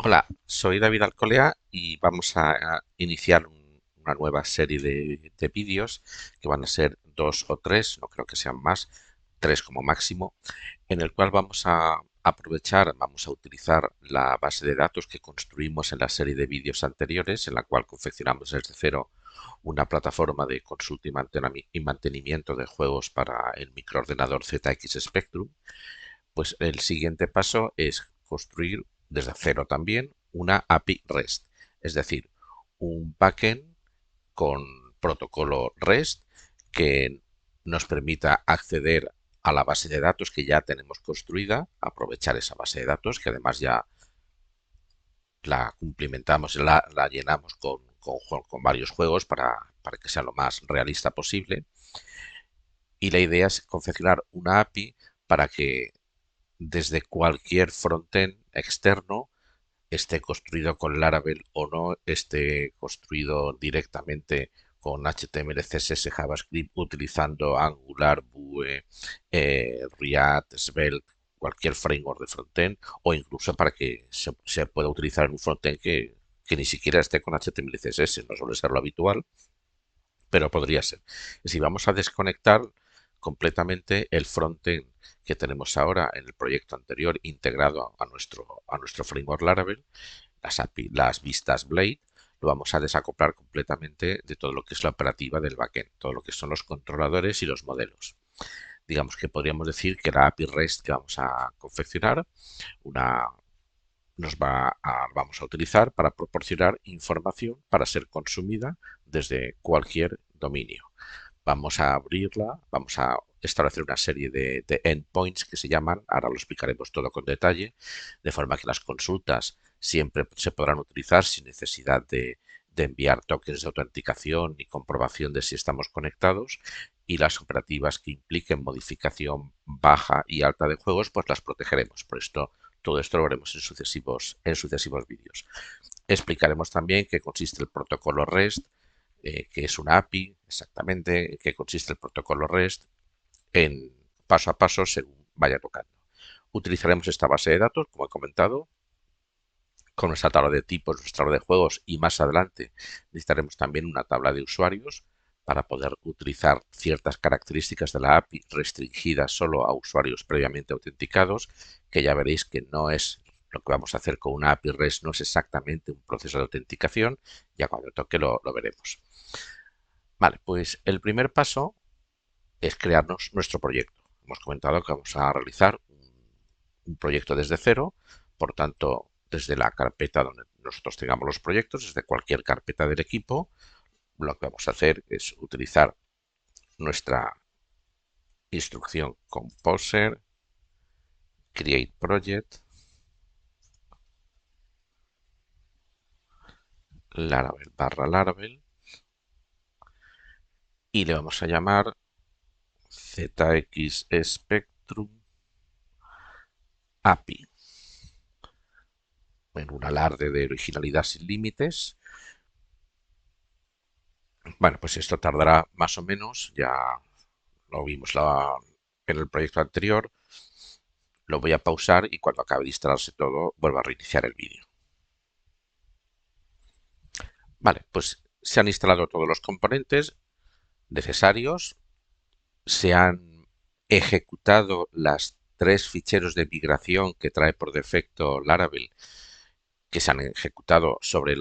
Hola, soy David Alcolea y vamos a iniciar una nueva serie de vídeos que van a ser dos o tres, no creo que sean más, tres como máximo, en el cual vamos a utilizar la base de datos que construimos en la serie de vídeos anteriores, en la cual confeccionamos desde cero una plataforma de consulta y mantenimiento de juegos para el microordenador ZX Spectrum. Pues el siguiente paso es construir desde cero también una API REST, es decir, un backend con protocolo REST que nos permita acceder a la base de datos que ya tenemos construida, aprovechar esa base de datos que además ya la cumplimentamos, la llenamos con varios juegos para que sea lo más realista posible. Y la idea es confeccionar una API para que desde cualquier frontend externo, esté construido con Laravel o no, esté construido directamente con HTML, CSS, JavaScript, utilizando Angular, Vue, React, Svelte, cualquier framework de frontend, o incluso para que se pueda utilizar en un frontend que ni siquiera esté con HTML y CSS, no suele ser lo habitual, pero podría ser. Si vamos a desconectar completamente el frontend que tenemos ahora en el proyecto anterior integrado a nuestro framework Laravel, las vistas Blade, lo vamos a desacoplar completamente de todo lo que es la operativa del backend, todo lo que son los controladores y los modelos. Digamos que podríamos decir que la API REST que vamos a confeccionar una, vamos a utilizar para proporcionar información para ser consumida desde cualquier dominio. Vamos a abrirla, vamos a establecer una serie de endpoints que se llaman, ahora lo explicaremos todo con detalle, de forma que las consultas siempre se podrán utilizar sin necesidad de enviar tokens de autenticación y comprobación de si estamos conectados, y las operativas que impliquen modificación baja y alta de juegos, pues las protegeremos. Por esto, todo esto lo veremos en sucesivos vídeos. Explicaremos también qué consiste el protocolo REST, qué es una API, exactamente, en qué consiste el protocolo REST, en paso a paso según vaya tocando. Utilizaremos esta base de datos, como he comentado, con nuestra tabla de tipos, nuestra tabla de juegos, y más adelante necesitaremos también una tabla de usuarios para poder utilizar ciertas características de la API restringidas solo a usuarios previamente autenticados, que ya veréis que no es lo que vamos a hacer con una API REST, no es exactamente un proceso de autenticación, ya cuando toque lo veremos. Vale, pues el primer paso es crearnos nuestro proyecto. Hemos comentado que vamos a realizar un proyecto desde cero, por tanto, desde la carpeta donde nosotros tengamos los proyectos, desde cualquier carpeta del equipo, lo que vamos a hacer es utilizar nuestra instrucción Composer, Create Project, Laravel barra Laravel, y le vamos a llamar ZX Spectrum API, en un alarde de originalidad sin límites. Bueno, pues esto tardará más o menos, ya lo vimos en el proyecto anterior. Lo voy a pausar y cuando acabe de instalarse todo, vuelvo a reiniciar el vídeo. Vale, pues se han instalado todos los componentes necesarios, se han ejecutado las tres ficheros de migración que trae por defecto Laravel, que se han ejecutado sobre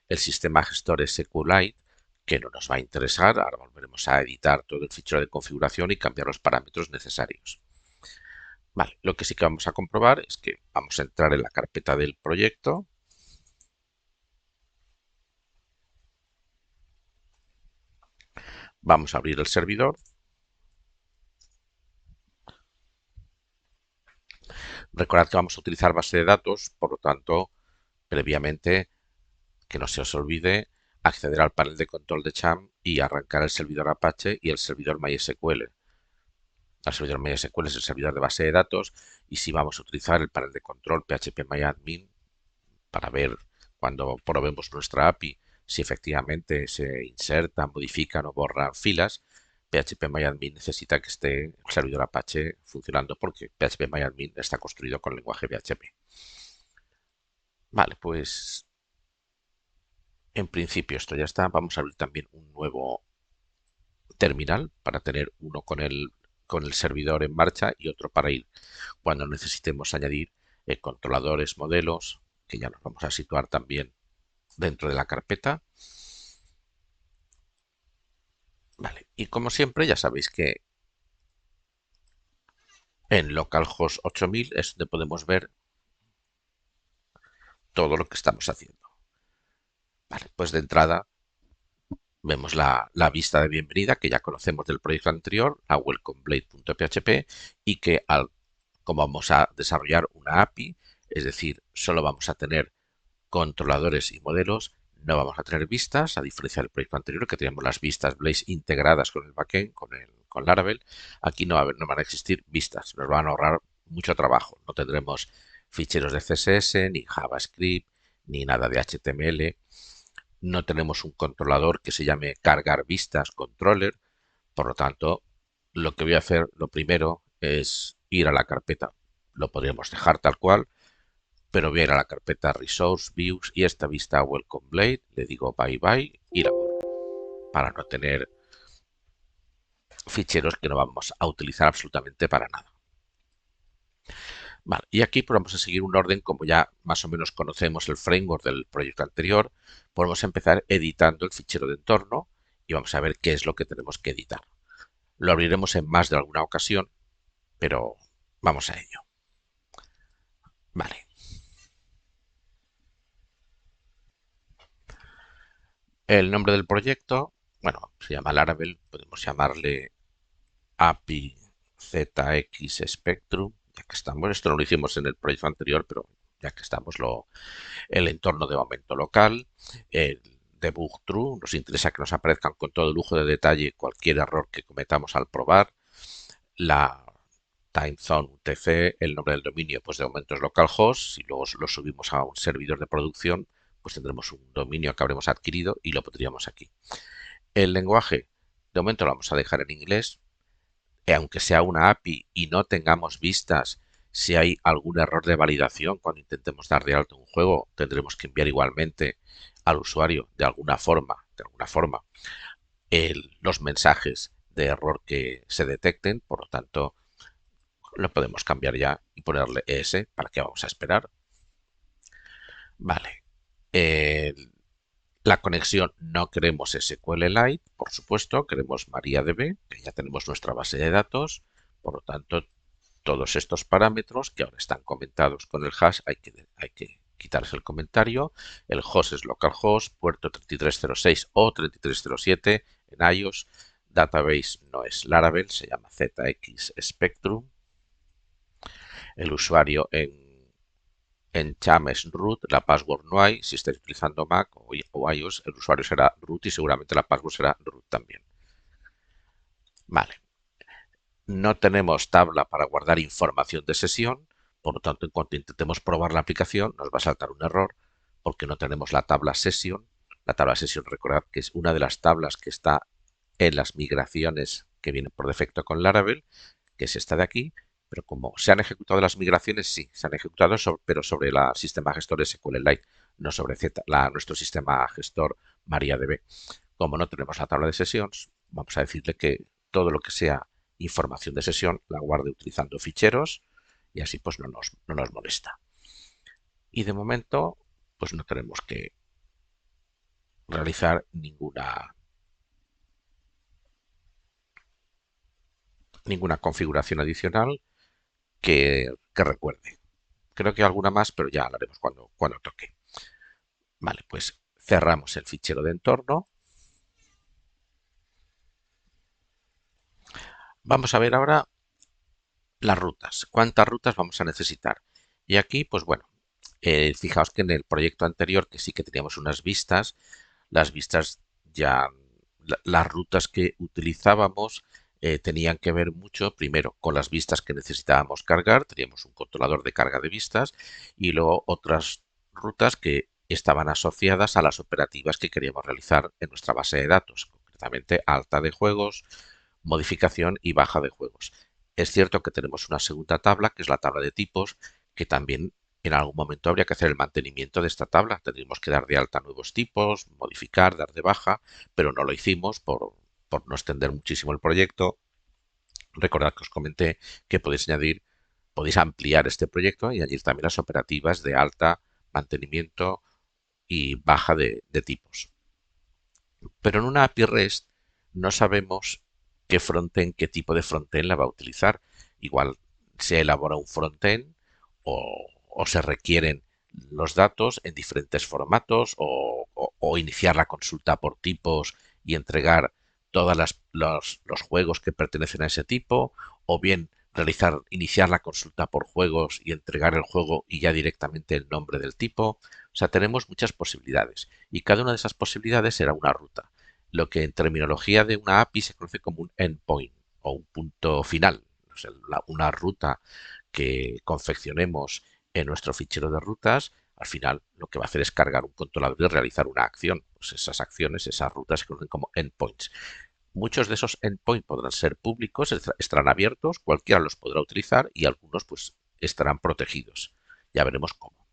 el sistema gestor SQLite, que no nos va a interesar. Ahora volveremos a editar todo el fichero de configuración y cambiar los parámetros necesarios. Vale, lo que sí que vamos a comprobar es que vamos a entrar en la carpeta del proyecto. Vamos a abrir el servidor. Recordad que vamos a utilizar base de datos, por lo tanto, previamente, que no se os olvide acceder al panel de control de CHAM y arrancar el servidor Apache y el servidor MySQL. El servidor MySQL es el servidor de base de datos, y si vamos a utilizar el panel de control phpMyAdmin para ver cuando probemos nuestra API si efectivamente se insertan, modifican o borran filas. PHP necesita que esté el servidor Apache funcionando porque PHP está construido con lenguaje PHP. Vale, pues en principio esto ya está. Vamos a abrir también un nuevo terminal para tener uno con el servidor en marcha y otro para ir cuando necesitemos añadir controladores, modelos, que ya nos vamos a situar también dentro de la carpeta. Vale, y como siempre ya sabéis que en localhost 8000 es donde podemos ver todo lo que estamos haciendo. Vale, pues de entrada vemos la vista de bienvenida que ya conocemos del proyecto anterior, la welcomeblade.php, y que como vamos a desarrollar una API, es decir, solo vamos a tener controladores y modelos, no vamos a tener vistas, a diferencia del proyecto anterior que teníamos las vistas Blaze integradas con el backend, con Laravel. Aquí no van a existir vistas, nos van a ahorrar mucho trabajo. No tendremos ficheros de CSS, ni JavaScript, ni nada de HTML. No tenemos un controlador que se llame cargar vistas controller. Por lo tanto, lo que voy a hacer, lo primero, es ir a la carpeta. Lo podríamos dejar tal cual, pero voy a ir a la carpeta Resource Views y esta vista Welcome Blade, le digo bye bye y la borro para no tener ficheros que no vamos a utilizar absolutamente para nada. Vale, y aquí pues vamos a seguir un orden como ya más o menos conocemos el framework del proyecto anterior. Podemos empezar editando el fichero de entorno y vamos a ver qué es lo que tenemos que editar. Lo abriremos en más de alguna ocasión, pero vamos a ello. Vale, el nombre del proyecto, bueno, se llama Laravel, podemos llamarle API ZX Spectrum, ya que estamos, esto no lo hicimos en el proyecto anterior, pero ya que estamos, el entorno de momento local, el debug true, nos interesa que nos aparezcan con todo lujo de detalle cualquier error que cometamos al probar, la time zone UTC, el nombre del dominio, pues de momento es localhost, si luego lo subimos a un servidor de producción, pues tendremos un dominio que habremos adquirido y lo pondríamos aquí. El lenguaje, de momento lo vamos a dejar en inglés, aunque sea una API y no tengamos vistas, si hay algún error de validación cuando intentemos dar de alta un juego, tendremos que enviar igualmente al usuario de alguna forma, los mensajes de error que se detecten. Por lo tanto, lo podemos cambiar ya y ponerle ES. ¿Para qué vamos a esperar? Vale. Eh, la conexión no queremos SQLite, por supuesto, queremos MariaDB, que ya tenemos nuestra base de datos. Por lo tanto, todos estos parámetros que ahora están comentados con el hash hay que quitarse el comentario. El host es localhost, puerto 3306 o 3307 en iOS. Database no es Laravel, se llama ZX Spectrum. El usuario en Cham es root, la password no hay. Si estáis utilizando Mac o iOS, el usuario será root y seguramente la password será root también. Vale. No tenemos tabla para guardar información de sesión, por lo tanto, en cuanto intentemos probar la aplicación, nos va a saltar un error porque no tenemos la tabla session. La tabla session, recordad que es una de las tablas que está en las migraciones que vienen por defecto con Laravel, que es esta de aquí, pero como se han ejecutado las migraciones, sí, se han ejecutado, pero sobre el sistema gestor SQLite, no sobre nuestro sistema gestor MariaDB. Como no tenemos la tabla de sesiones, vamos a decirle que todo lo que sea información de sesión la guarde utilizando ficheros y así pues no nos molesta. Y de momento pues no tenemos que realizar ninguna configuración adicional que recuerde. Creo que alguna más, pero ya hablaremos cuando toque. Vale, pues cerramos el fichero de entorno. Vamos a ver ahora las rutas. ¿Cuántas rutas vamos a necesitar? Y aquí, pues bueno, fijaos que en el proyecto anterior, que sí que teníamos unas vistas, las vistas ya, las rutas que utilizábamos tenían que ver mucho, primero, con las vistas que necesitábamos cargar, teníamos un controlador de carga de vistas, y luego otras rutas que estaban asociadas a las operativas que queríamos realizar en nuestra base de datos, concretamente alta de juegos, modificación y baja de juegos. Es cierto que tenemos una segunda tabla, que es la tabla de tipos, que también en algún momento habría que hacer el mantenimiento de esta tabla. Tendríamos que dar de alta nuevos tipos, modificar, dar de baja, pero no lo hicimos por no extender muchísimo el proyecto. Recordad que os comenté que podéis ampliar este proyecto y añadir también las operativas de alta, mantenimiento y baja de tipos. Pero en una API REST no sabemos qué tipo de frontend la va a utilizar. Igual se elabora un frontend o se requieren los datos en diferentes formatos o iniciar la consulta por tipos y entregar todos los juegos que pertenecen a ese tipo, o bien iniciar la consulta por juegos y entregar el juego y ya directamente el nombre del tipo. O sea, tenemos muchas posibilidades y cada una de esas posibilidades será una ruta, lo que en terminología de una API se conoce como un endpoint o un punto final. O sea, una ruta que confeccionemos en nuestro fichero de rutas, al final lo que va a hacer es cargar un controlador y realizar una acción. Pues esas acciones, esas rutas se conocen como endpoints. Muchos de esos endpoints podrán ser públicos, estarán abiertos, cualquiera los podrá utilizar y algunos pues estarán protegidos. Ya veremos cómo.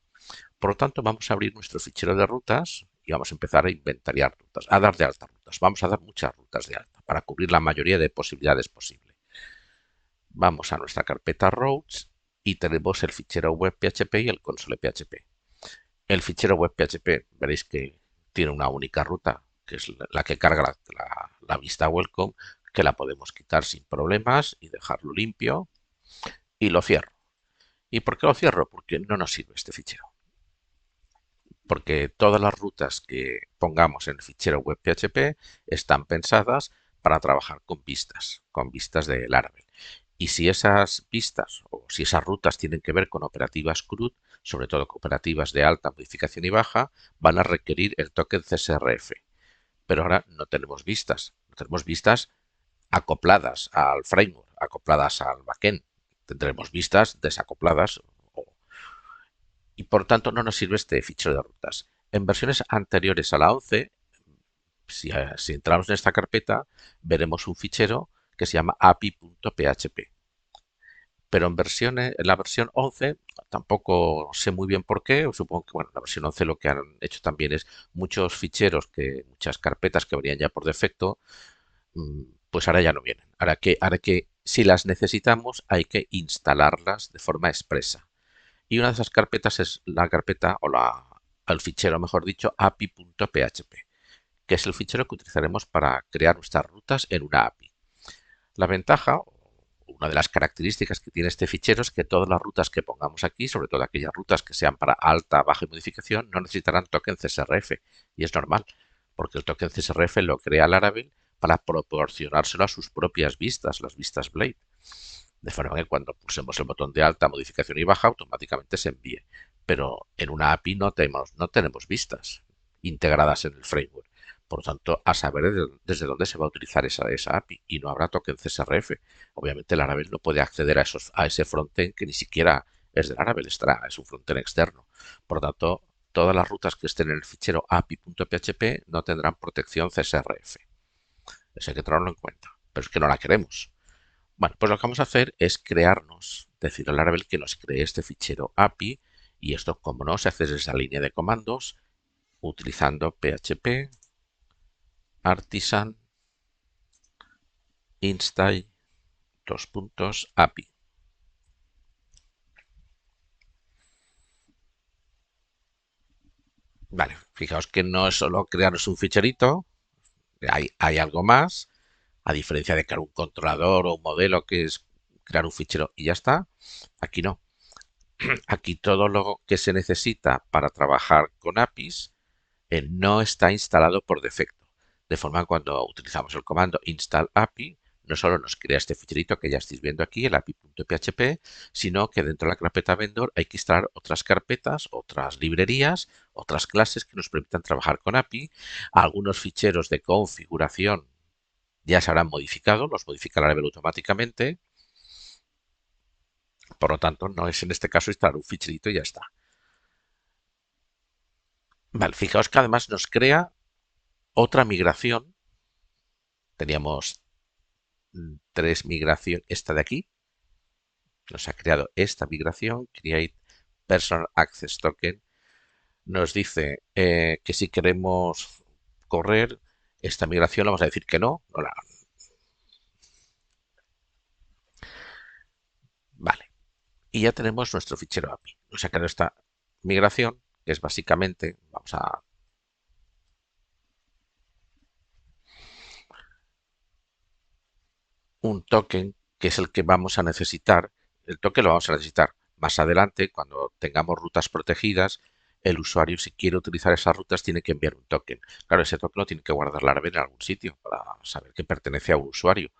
Por lo tanto, vamos a abrir nuestro fichero de rutas y vamos a empezar a inventariar rutas, a dar de alta rutas. Vamos a dar muchas rutas de alta para cubrir la mayoría de posibilidades posibles. Vamos a nuestra carpeta routes y tenemos el fichero web PHP y el console PHP. El fichero web PHP veréis que tiene una única ruta, que es la que carga la vista welcome, que la podemos quitar sin problemas y dejarlo limpio, y lo cierro. ¿Y por qué lo cierro? Porque no nos sirve este fichero. Porque todas las rutas que pongamos en el fichero web PHP están pensadas para trabajar con vistas de Laravel. Y si esas vistas o si esas rutas tienen que ver con operativas CRUD, sobre todo operativas de alta modificación y baja, van a requerir el token CSRF. Pero ahora no tenemos vistas, no tenemos vistas acopladas al framework, acopladas al backend. Tendremos vistas desacopladas y por tanto no nos sirve este fichero de rutas. En versiones anteriores a la 11, si entramos en esta carpeta, veremos un fichero que se llama api.php. Pero en la versión 11 tampoco sé muy bien por qué. Supongo que bueno, la versión 11 lo que han hecho también es muchos ficheros, muchas carpetas que venían ya por defecto, pues ahora ya no vienen. Ahora que si las necesitamos hay que instalarlas de forma expresa. Y una de esas carpetas es la carpeta el fichero, mejor dicho, api.php, que es el fichero que utilizaremos para crear nuestras rutas en una API. La ventaja, una de las características que tiene este fichero es que todas las rutas que pongamos aquí, sobre todo aquellas rutas que sean para alta, baja y modificación, no necesitarán token CSRF. Y es normal, porque el token CSRF lo crea Laravel para proporcionárselo a sus propias vistas, las vistas Blade. De forma que cuando pulsemos el botón de alta, modificación y baja, automáticamente se envíe. Pero en una API no tenemos vistas integradas en el framework. Por lo tanto, a saber desde dónde se va a utilizar esa API y no habrá token CSRF. Obviamente, Laravel no puede acceder a ese frontend que ni siquiera es de Laravel, es un frontend externo. Por lo tanto, todas las rutas que estén en el fichero api.php no tendrán protección CSRF. Eso hay que tenerlo en cuenta, pero es que no la queremos. Bueno, pues lo que vamos a hacer es decir a Laravel que nos cree este fichero API y esto, como no, se hace desde esa línea de comandos utilizando PHP artisan install API. Vale, fijaos que no es solo crearos un ficherito, hay algo más, a diferencia de crear un controlador o un modelo que es crear un fichero y ya está. Aquí no. Aquí todo lo que se necesita para trabajar con APIs no está instalado por defecto. De forma que cuando utilizamos el comando install API, no solo nos crea este ficherito que ya estáis viendo aquí, el api.php, sino que dentro de la carpeta vendor hay que instalar otras carpetas, otras librerías, otras clases que nos permitan trabajar con API. Algunos ficheros de configuración ya se habrán modificado, los modifica Laravel automáticamente. Por lo tanto, no es en este caso instalar un ficherito y ya está. Vale, fijaos que además nos crea otra migración. Teníamos tres migraciones. Esta de aquí nos ha creado esta migración, create Personal Access Token, nos dice que si queremos correr esta migración, vamos a decir que no, vale. Y ya tenemos nuestro fichero API. Nos ha creado esta migración, que es básicamente, vamos a un token que es el que vamos a necesitar. El token lo vamos a necesitar más adelante cuando tengamos rutas protegidas. El usuario, si quiere utilizar esas rutas, tiene que enviar un token. Claro, ese token lo tiene que guardar la red en algún sitio para saber que pertenece a un usuario.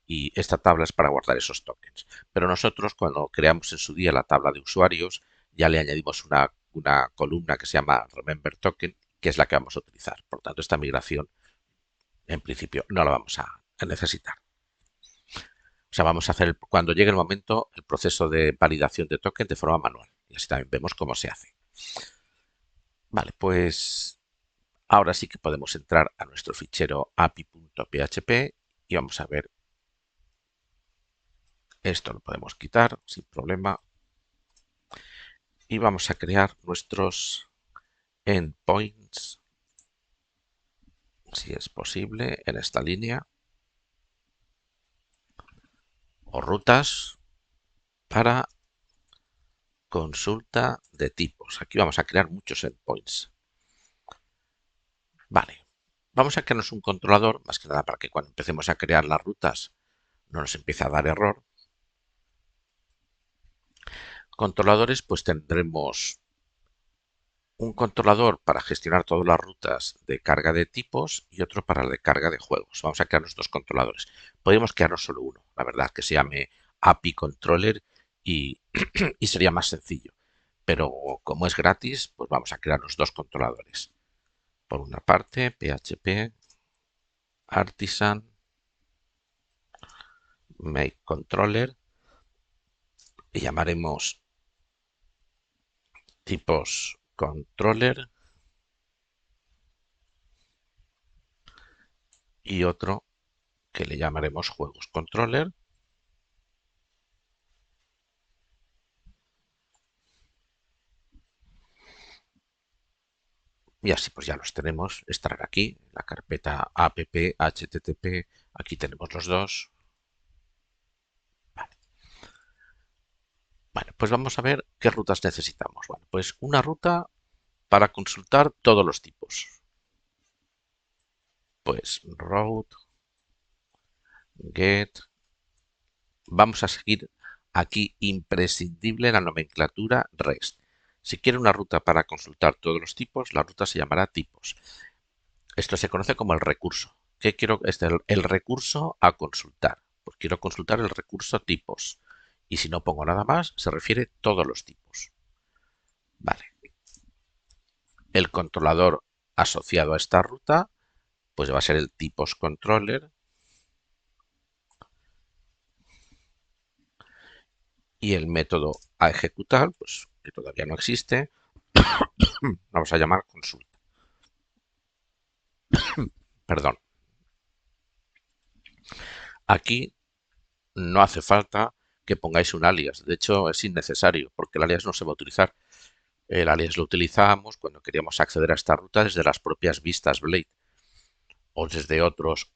Y esta tabla es para guardar esos tokens. Pero nosotros, cuando creamos en su día la tabla de usuarios, ya le añadimos una columna que se llama Remember Token, que es la que vamos a utilizar. Por tanto, esta migración, en principio, no la vamos a necesitar. O sea, vamos a hacer, cuando llegue el momento, el proceso de validación de token de forma manual. Y así también vemos cómo se hace. Vale, pues ahora sí que podemos entrar a nuestro fichero api.php y vamos a ver, esto lo podemos quitar sin problema. Y vamos a crear nuestros endpoints, si es posible, en esta línea, o rutas para consulta de tipos. Aquí vamos a crear muchos endpoints. Vale, vamos a crearnos un controlador, más que nada para que cuando empecemos a crear las rutas no nos empiece a dar error. Controladores, pues tendremos un controlador para gestionar todas las rutas de carga de tipos y otro para la de carga de juegos. Vamos a crearnos dos controladores. Podríamos crearnos solo uno, la verdad, que se llame API Controller y, y sería más sencillo. Pero como es gratis, pues vamos a crearnos dos controladores. Por una parte, PHP Artisan Make Controller y llamaremos tipos controller y otro que le llamaremos juegos controller. Y así pues ya los tenemos. Estarán aquí, la carpeta app, http, aquí tenemos los dos. Vale. Bueno, pues vamos a ver qué rutas necesitamos. Bueno, pues una ruta para consultar todos los tipos. Pues route, get. Vamos a seguir aquí imprescindible la nomenclatura REST. Si quiere una ruta para consultar todos los tipos, la ruta se llamará tipos. Esto se conoce como el recurso. ¿Qué quiero? El recurso a consultar. Pues quiero consultar el recurso tipos. Y si no pongo nada más, se refiere a todos los tipos. Vale. El controlador asociado a esta ruta, pues va a ser el tipos controller. Y el método a ejecutar, pues que todavía no existe, vamos a llamar consulta. Perdón. Aquí no hace falta que pongáis un alias. De hecho, es innecesario porque el alias no se va a utilizar. El alias lo utilizábamos cuando queríamos acceder a esta ruta desde las propias vistas Blade o desde otros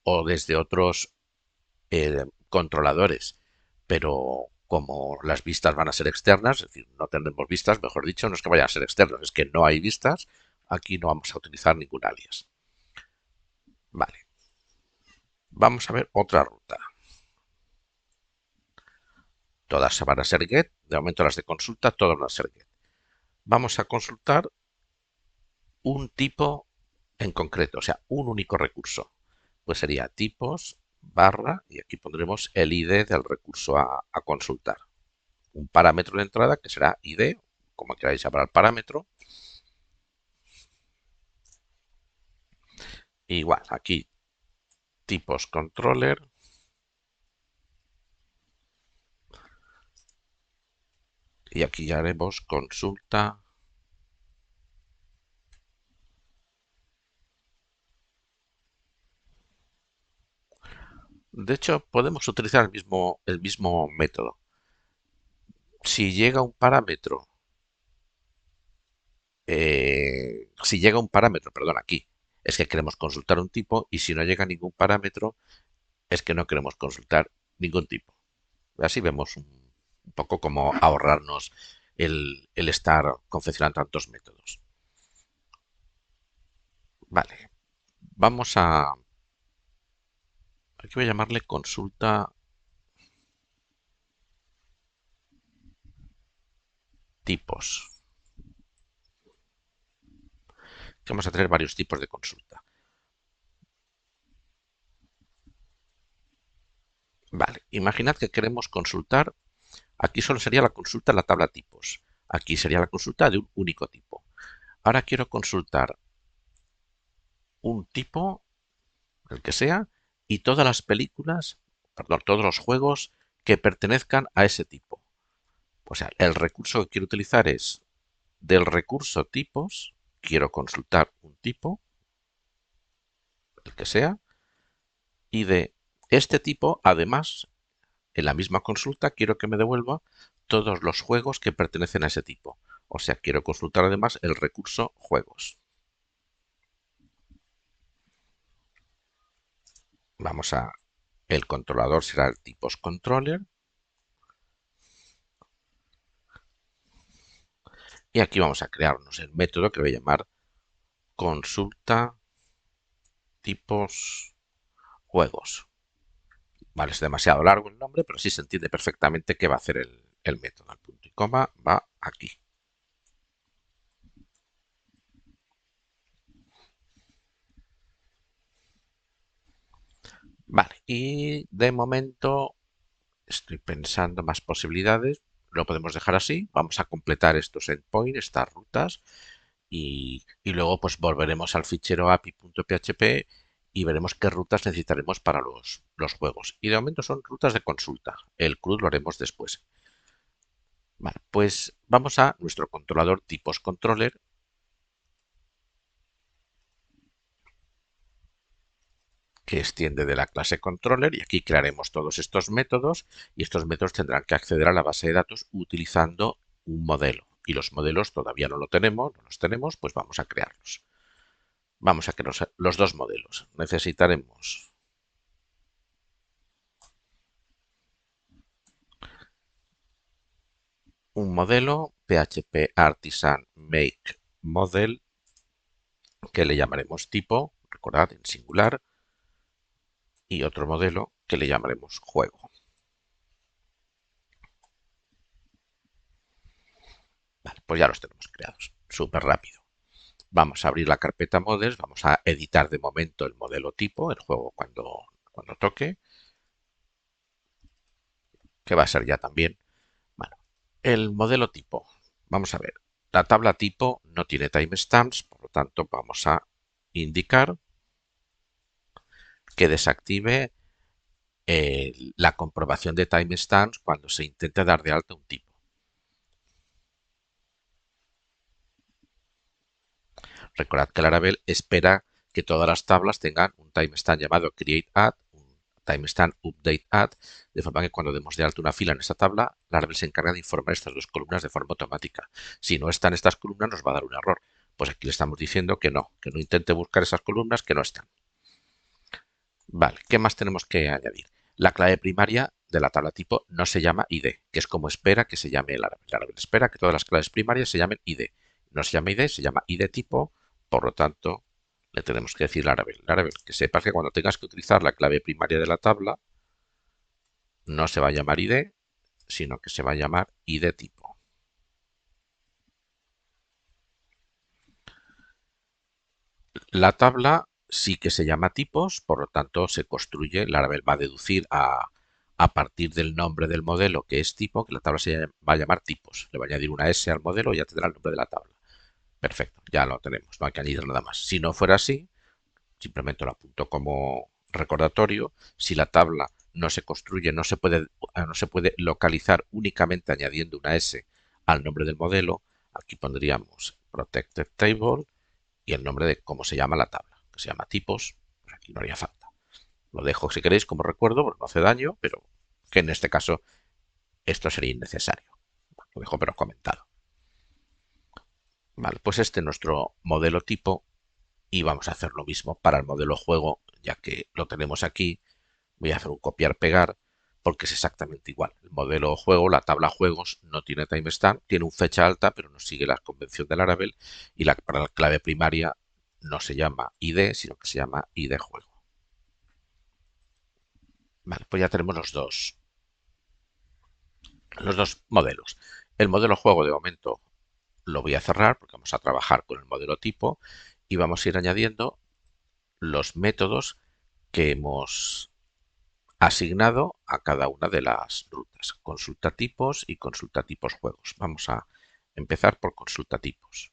controladores. Pero como las vistas van a ser externas, es decir, no tendremos vistas, mejor dicho, no es que vayan a ser externas, es que no hay vistas, aquí no vamos a utilizar ningún alias. Vale, vamos a ver otra ruta. Todas van a ser get, de momento las de consulta, todas van a ser get. Vamos a consultar un tipo en concreto, o sea, un único recurso. Pues sería tipos barra, y aquí pondremos el ID del recurso a consultar. Un parámetro de entrada que será ID, como queráis llamar al parámetro. Igual, aquí tipos controller. Y aquí ya haremos consulta. De hecho, podemos utilizar el mismo método. Si llega un parámetro si llega un parámetro, perdón, aquí, es que queremos consultar un tipo y si no llega ningún parámetro, es que no queremos consultar ningún tipo. Así vemos un poco cómo ahorrarnos el estar confeccionando tantos métodos. Vale, vamos a... Aquí voy a llamarle consulta tipos. Que vamos a tener varios tipos de consulta. Vale, imaginad que queremos consultar, aquí solo sería la consulta en la tabla tipos. Aquí sería la consulta de un único tipo. Ahora quiero consultar un tipo, el que sea, y todas las películas, perdón, todos los juegos que pertenezcan a ese tipo. O sea, el recurso que quiero utilizar es del recurso tipos, quiero consultar un tipo, el que sea, y de este tipo, además, en la misma consulta, quiero que me devuelva todos los juegos que pertenecen a ese tipo. O sea, quiero consultar además el recurso juegos. Vamos a... El controlador será el tipos controller. Y aquí vamos a crearnos el método que voy a llamar consulta tipos juegos. Vale, es demasiado largo el nombre, pero sí se entiende perfectamente qué va a hacer el método. El punto y coma va aquí. Vale, y de momento estoy pensando más posibilidades. Lo podemos dejar así. Vamos a completar estos endpoints, estas rutas, y luego pues volveremos al fichero api.php y veremos qué rutas necesitaremos para los juegos. Y de momento son rutas de consulta. El CRUD lo haremos después. Vale, pues vamos a nuestro controlador tipos controller que extiende de la clase controller y aquí crearemos todos estos métodos y estos métodos tendrán que acceder a la base de datos utilizando un modelo y los modelos todavía no lo tenemos, no los tenemos, pues vamos a crearlos. Vamos a crear los dos modelos. Necesitaremos un modelo PHP Artisan Make Model que le llamaremos tipo, recordad, en singular, y otro modelo que le llamaremos juego. Vale, pues ya los tenemos creados. Súper rápido. Vamos a abrir la carpeta models, vamos a editar de momento el modelo tipo, el juego cuando toque, que va a ser ya también. Bueno, el modelo tipo. Vamos a ver. La tabla tipo no tiene timestamps, por lo tanto vamos a indicar que desactive la comprobación de timestamps cuando se intente dar de alta un tipo. Recordad que Laravel espera que todas las tablas tengan un timestamp llamado createAdd, un timestamp updateAdd, de forma que cuando demos de alta una fila en esta tabla, Laravel se encarga de informar estas dos columnas de forma automática. Si no están estas columnas, nos va a dar un error. Pues aquí le estamos diciendo que no intente buscar esas columnas que no están. Vale, ¿qué más tenemos que añadir? La clave primaria de la tabla tipo no se llama ID, que es como espera que se llame Laravel. Laravel espera que todas las claves primarias se llamen ID. No se llama ID, se llama ID tipo, por lo tanto, le tenemos que decir Laravel. Laravel, que sepas que cuando tengas que utilizar la clave primaria de la tabla, no se va a llamar ID, sino que se va a llamar ID tipo. La tabla sí que se llama tipos, por lo tanto se construye, Laravel va a deducir a partir del nombre del modelo que es tipo, que la tabla se va a llamar tipos. Le va a añadir una S al modelo y ya tendrá el nombre de la tabla. Perfecto, ya lo tenemos, no hay que añadir nada más. Si no fuera así, simplemente lo apunto como recordatorio. Si la tabla no se construye, no se puede localizar únicamente añadiendo una S al nombre del modelo, aquí pondríamos protected table y el nombre de cómo se llama la tabla, que se llama tipos, pues aquí no haría falta. Lo dejo si queréis como recuerdo, porque no hace daño, pero que en este caso esto sería innecesario. Lo dejo pero comentado. Vale, pues este es nuestro modelo tipo y vamos a hacer lo mismo para el modelo juego, ya que lo tenemos aquí. Voy a hacer un copiar-pegar porque es exactamente igual. El modelo juego, la tabla juegos, no tiene timestamp, tiene un fecha alta, pero no sigue la convención de Laravel y para la clave primaria no se llama ID, sino que se llama ID juego. Vale, pues ya tenemos los dos modelos. El modelo juego de momento lo voy a cerrar porque vamos a trabajar con el modelo tipo y vamos a ir añadiendo los métodos que hemos asignado a cada una de las rutas, consulta tipos y consulta tipos juegos. Vamos a empezar por consulta tipos.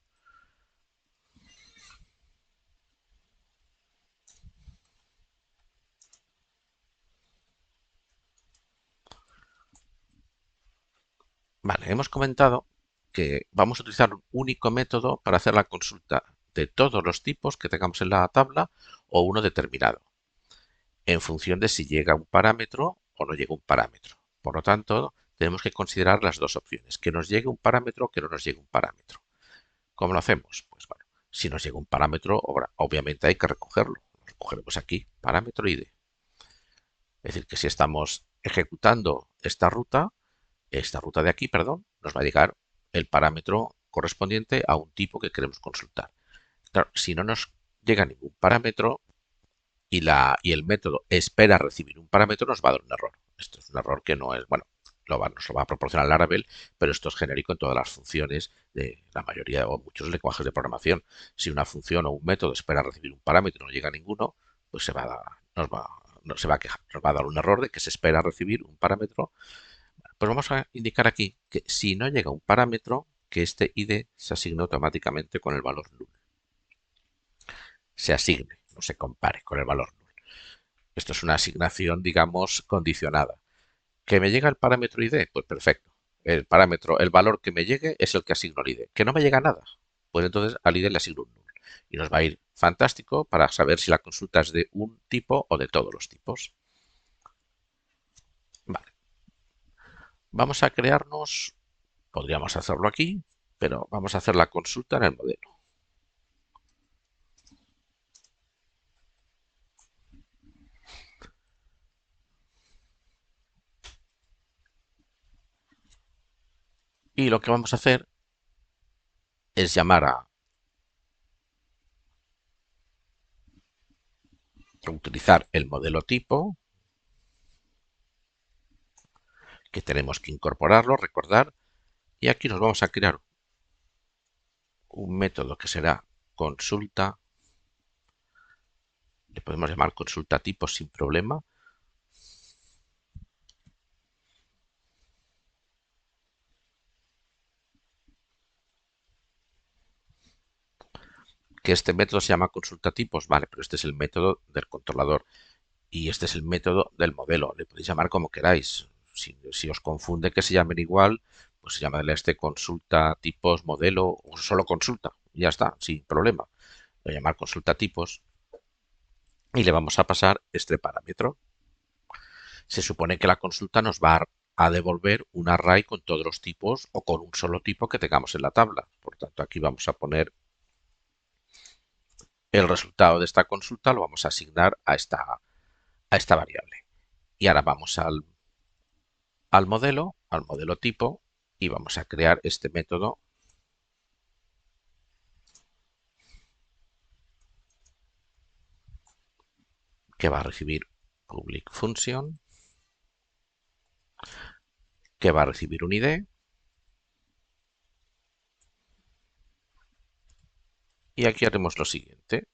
Vale, hemos comentado que vamos a utilizar un único método para hacer la consulta de todos los tipos que tengamos en la tabla o uno determinado, en función de si llega un parámetro o no llega un parámetro. Por lo tanto, tenemos que considerar las dos opciones, que nos llegue un parámetro o que no nos llegue un parámetro. ¿Cómo lo hacemos? Pues bueno, si nos llega un parámetro, obviamente hay que recogerlo. Lo recogeremos aquí, parámetro ID. Es decir, que si estamos ejecutando esta ruta de aquí, perdón, nos va a llegar el parámetro correspondiente a un tipo que queremos consultar. Claro, si no nos llega ningún parámetro y el método espera recibir un parámetro, nos va a dar un error. Esto es un error que no es, bueno, nos lo va a proporcionar Laravel, pero esto es genérico en todas las funciones de la mayoría o muchos lenguajes de programación. Si una función o un método espera recibir un parámetro y no llega ninguno, pues se va a quejar, nos va a dar un error de que se espera recibir un parámetro. Pues vamos a indicar aquí que si no llega un parámetro, que este ID se asigne automáticamente con el valor null. Se asigne, no se compare con el valor null. Esto es una asignación, digamos, condicionada. ¿Que me llega el parámetro ID? Pues perfecto. El valor que me llegue es el que asigno al ID. ¿Que no me llega nada? Pues entonces al ID le asigno un null. Y nos va a ir fantástico para saber si la consulta es de un tipo o de todos los tipos. Vale. Vamos a crearnos, podríamos hacerlo aquí, pero vamos a hacer la consulta en el modelo. Y lo que vamos a hacer es llamar a utilizar el modelo tipo, que tenemos que incorporarlo, recordar, y aquí nos vamos a crear un método que será consulta, le podemos llamar consulta tipo sin problema, que este método se llama consulta tipos, vale, pero este es el método del controlador y este es el método del modelo, le podéis llamar como queráis. Si os confunde que se llamen igual, pues llamadle a este consulta tipos modelo o solo consulta, ya está, sin problema. Lo voy a llamar consulta tipos y le vamos a pasar este parámetro. Se supone que la consulta nos va a devolver un array con todos los tipos o con un solo tipo que tengamos en la tabla. Por tanto, aquí vamos a poner el resultado de esta consulta, lo vamos a asignar a esta variable. Y ahora vamos al modelo tipo, y vamos a crear este método que va a recibir public function, que va a recibir un ID, y aquí haremos lo siguiente.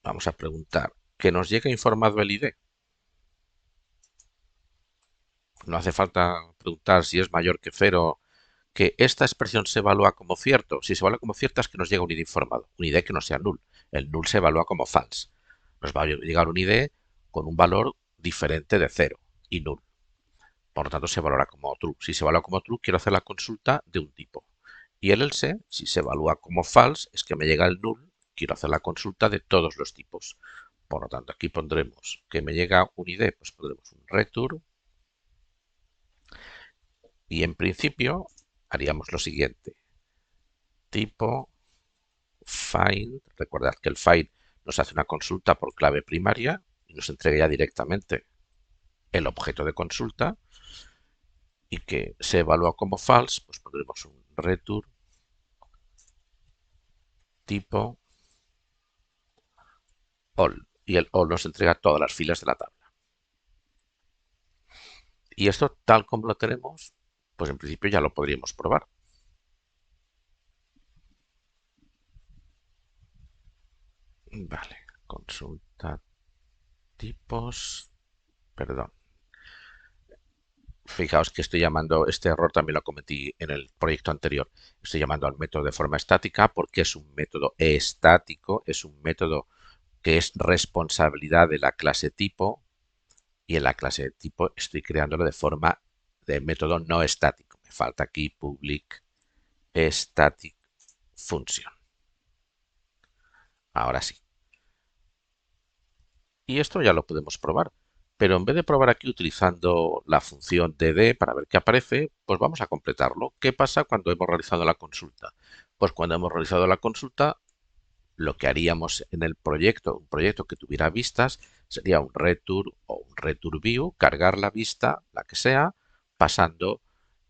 Vamos a preguntar que nos llegue informado el ID. No hace falta preguntar si es mayor que cero, que esta expresión se evalúa como cierto. Si se evalúa como cierta es que nos llega un ID informado, un ID que no sea null. El null se evalúa como false. Nos va a llegar un ID con un valor diferente de cero y null. Por lo tanto, se evaluará como true. Si se evalúa como true, quiero hacer la consulta de un tipo. Y el else, si se evalúa como false, es que me llega el null, quiero hacer la consulta de todos los tipos. Por lo tanto, aquí pondremos que me llega un ID, pues pondremos un return. Y en principio haríamos lo siguiente. Tipo find. Recordad que el find nos hace una consulta por clave primaria y nos entrega ya directamente el objeto de consulta, y que se evalúa como false, pues pondremos un return tipo all, y el all nos entrega todas las filas de la tabla. Y esto, tal como lo tenemos, pues en principio ya lo podríamos probar. Vale, consulta tipos, perdón. Fijaos que estoy llamando, este error también lo cometí en el proyecto anterior. Estoy llamando al método de forma estática porque es un método estático, es un método que es responsabilidad de la clase tipo, y en la clase de tipo estoy creándolo de forma de método no estático. Me falta aquí public static function. Ahora sí. Y esto ya lo podemos probar. Pero en vez de probar aquí utilizando la función dd para ver qué aparece, pues vamos a completarlo. ¿Qué pasa cuando hemos realizado la consulta? Pues cuando hemos realizado la consulta, lo que haríamos en el proyecto, un proyecto que tuviera vistas, sería un return o un return view, cargar la vista, la que sea, pasando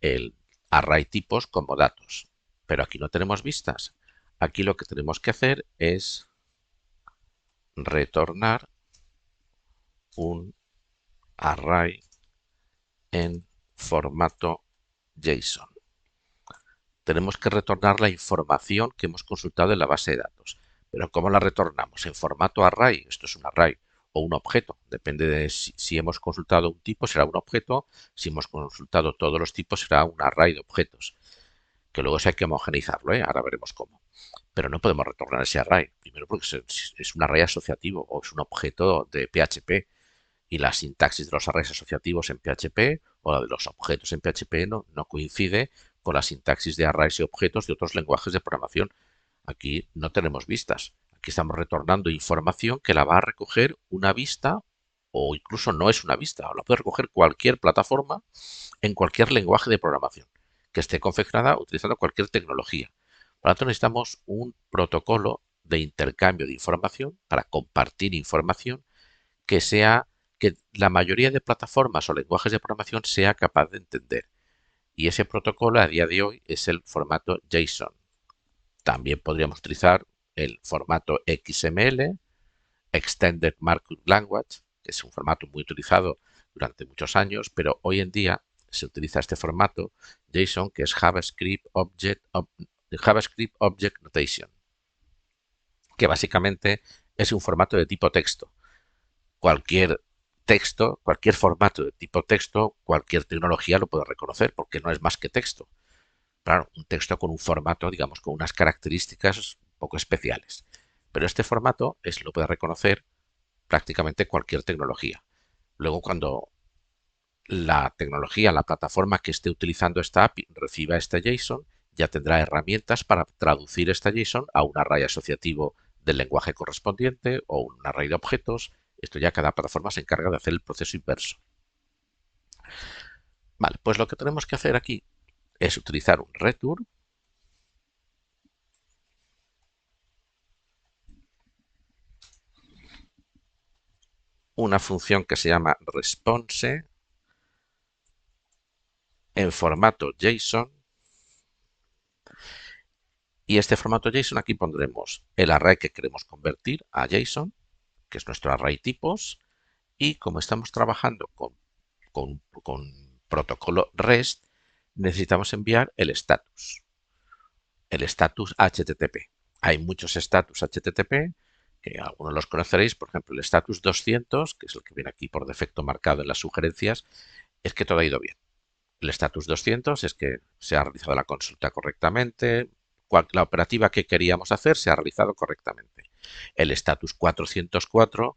el array tipos como datos. Pero aquí no tenemos vistas. Aquí lo que tenemos que hacer es retornar un array en formato JSON. Tenemos que retornar la información que hemos consultado en la base de datos. Pero ¿cómo la retornamos? En formato array, esto es un array, o un objeto. Depende de si hemos consultado un tipo, será un objeto. Si hemos consultado todos los tipos, será un array de objetos. Que luego sí hay que homogeneizarlo, ¿eh? Ahora veremos cómo. Pero no podemos retornar ese array. Primero porque es un array asociativo o es un objeto de PHP. Y la sintaxis de los arrays asociativos en PHP o la de los objetos en PHP no coincide con la sintaxis de arrays y objetos de otros lenguajes de programación. Aquí no tenemos vistas. Aquí estamos retornando información que la va a recoger una vista, o incluso no es una vista, o la puede recoger cualquier plataforma en cualquier lenguaje de programación que esté configurada utilizando cualquier tecnología. Por lo tanto, necesitamos un protocolo de intercambio de información para compartir información que sea que la mayoría de plataformas o lenguajes de programación sea capaz de entender. Y ese protocolo a día de hoy es el formato JSON. También podríamos utilizar el formato XML, Extended Markup Language, que es un formato muy utilizado durante muchos años, pero hoy en día se utiliza este formato JSON, que es JavaScript Object Notation, que básicamente es un formato de tipo texto. Cualquier texto, cualquier formato de tipo texto, cualquier tecnología lo puede reconocer porque no es más que texto. Claro, un texto con un formato, digamos, con unas características un poco especiales. Pero este formato lo puede reconocer prácticamente cualquier tecnología. Luego, cuando la tecnología, la plataforma que esté utilizando esta API reciba este JSON, ya tendrá herramientas para traducir esta JSON a un array asociativo del lenguaje correspondiente o un array de objetos. Esto ya cada plataforma se encarga de hacer el proceso inverso. Vale, pues lo que tenemos que hacer aquí es utilizar un return, una función que se llama response en formato JSON, y este formato JSON aquí pondremos el array que queremos convertir a JSON, que es nuestro array tipos, y como estamos trabajando con protocolo REST, necesitamos enviar el status HTTP. Hay muchos status HTTP, que algunos los conoceréis, por ejemplo, el status 200, que es el que viene aquí por defecto marcado en las sugerencias, es que todo ha ido bien. El status 200 es que se ha realizado la consulta correctamente, la operativa que queríamos hacer se ha realizado correctamente. El status 404,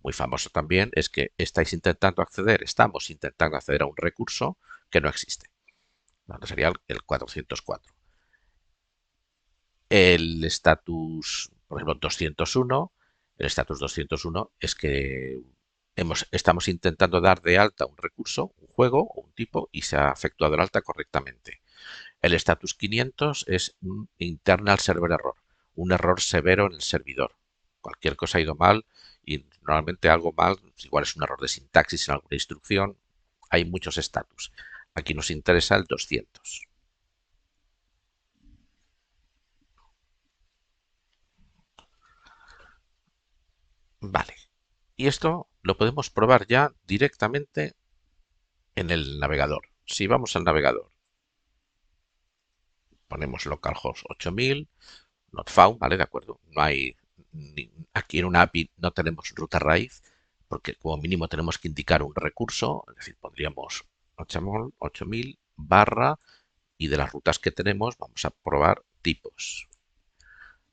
muy famoso también, es que estamos intentando acceder a un recurso que no existe. Sería el 404. El estatus, por ejemplo, 201, el estatus 201 es que estamos intentando dar de alta un recurso, un juego o un tipo, y se ha efectuado el alta correctamente. El status 500 es un internal server error, un error severo en el servidor. Cualquier cosa ha ido mal y normalmente algo mal, igual es un error de sintaxis en alguna instrucción, hay muchos estatus. Aquí nos interesa el 200. Vale. Y esto lo podemos probar ya directamente en el navegador. Si vamos al navegador, ponemos localhost 8000, not found, ¿vale? De acuerdo. No hay, aquí en una API no tenemos ruta raíz, porque como mínimo tenemos que indicar un recurso, es decir, pondríamos 8000 barra y de las rutas que tenemos vamos a probar tipos.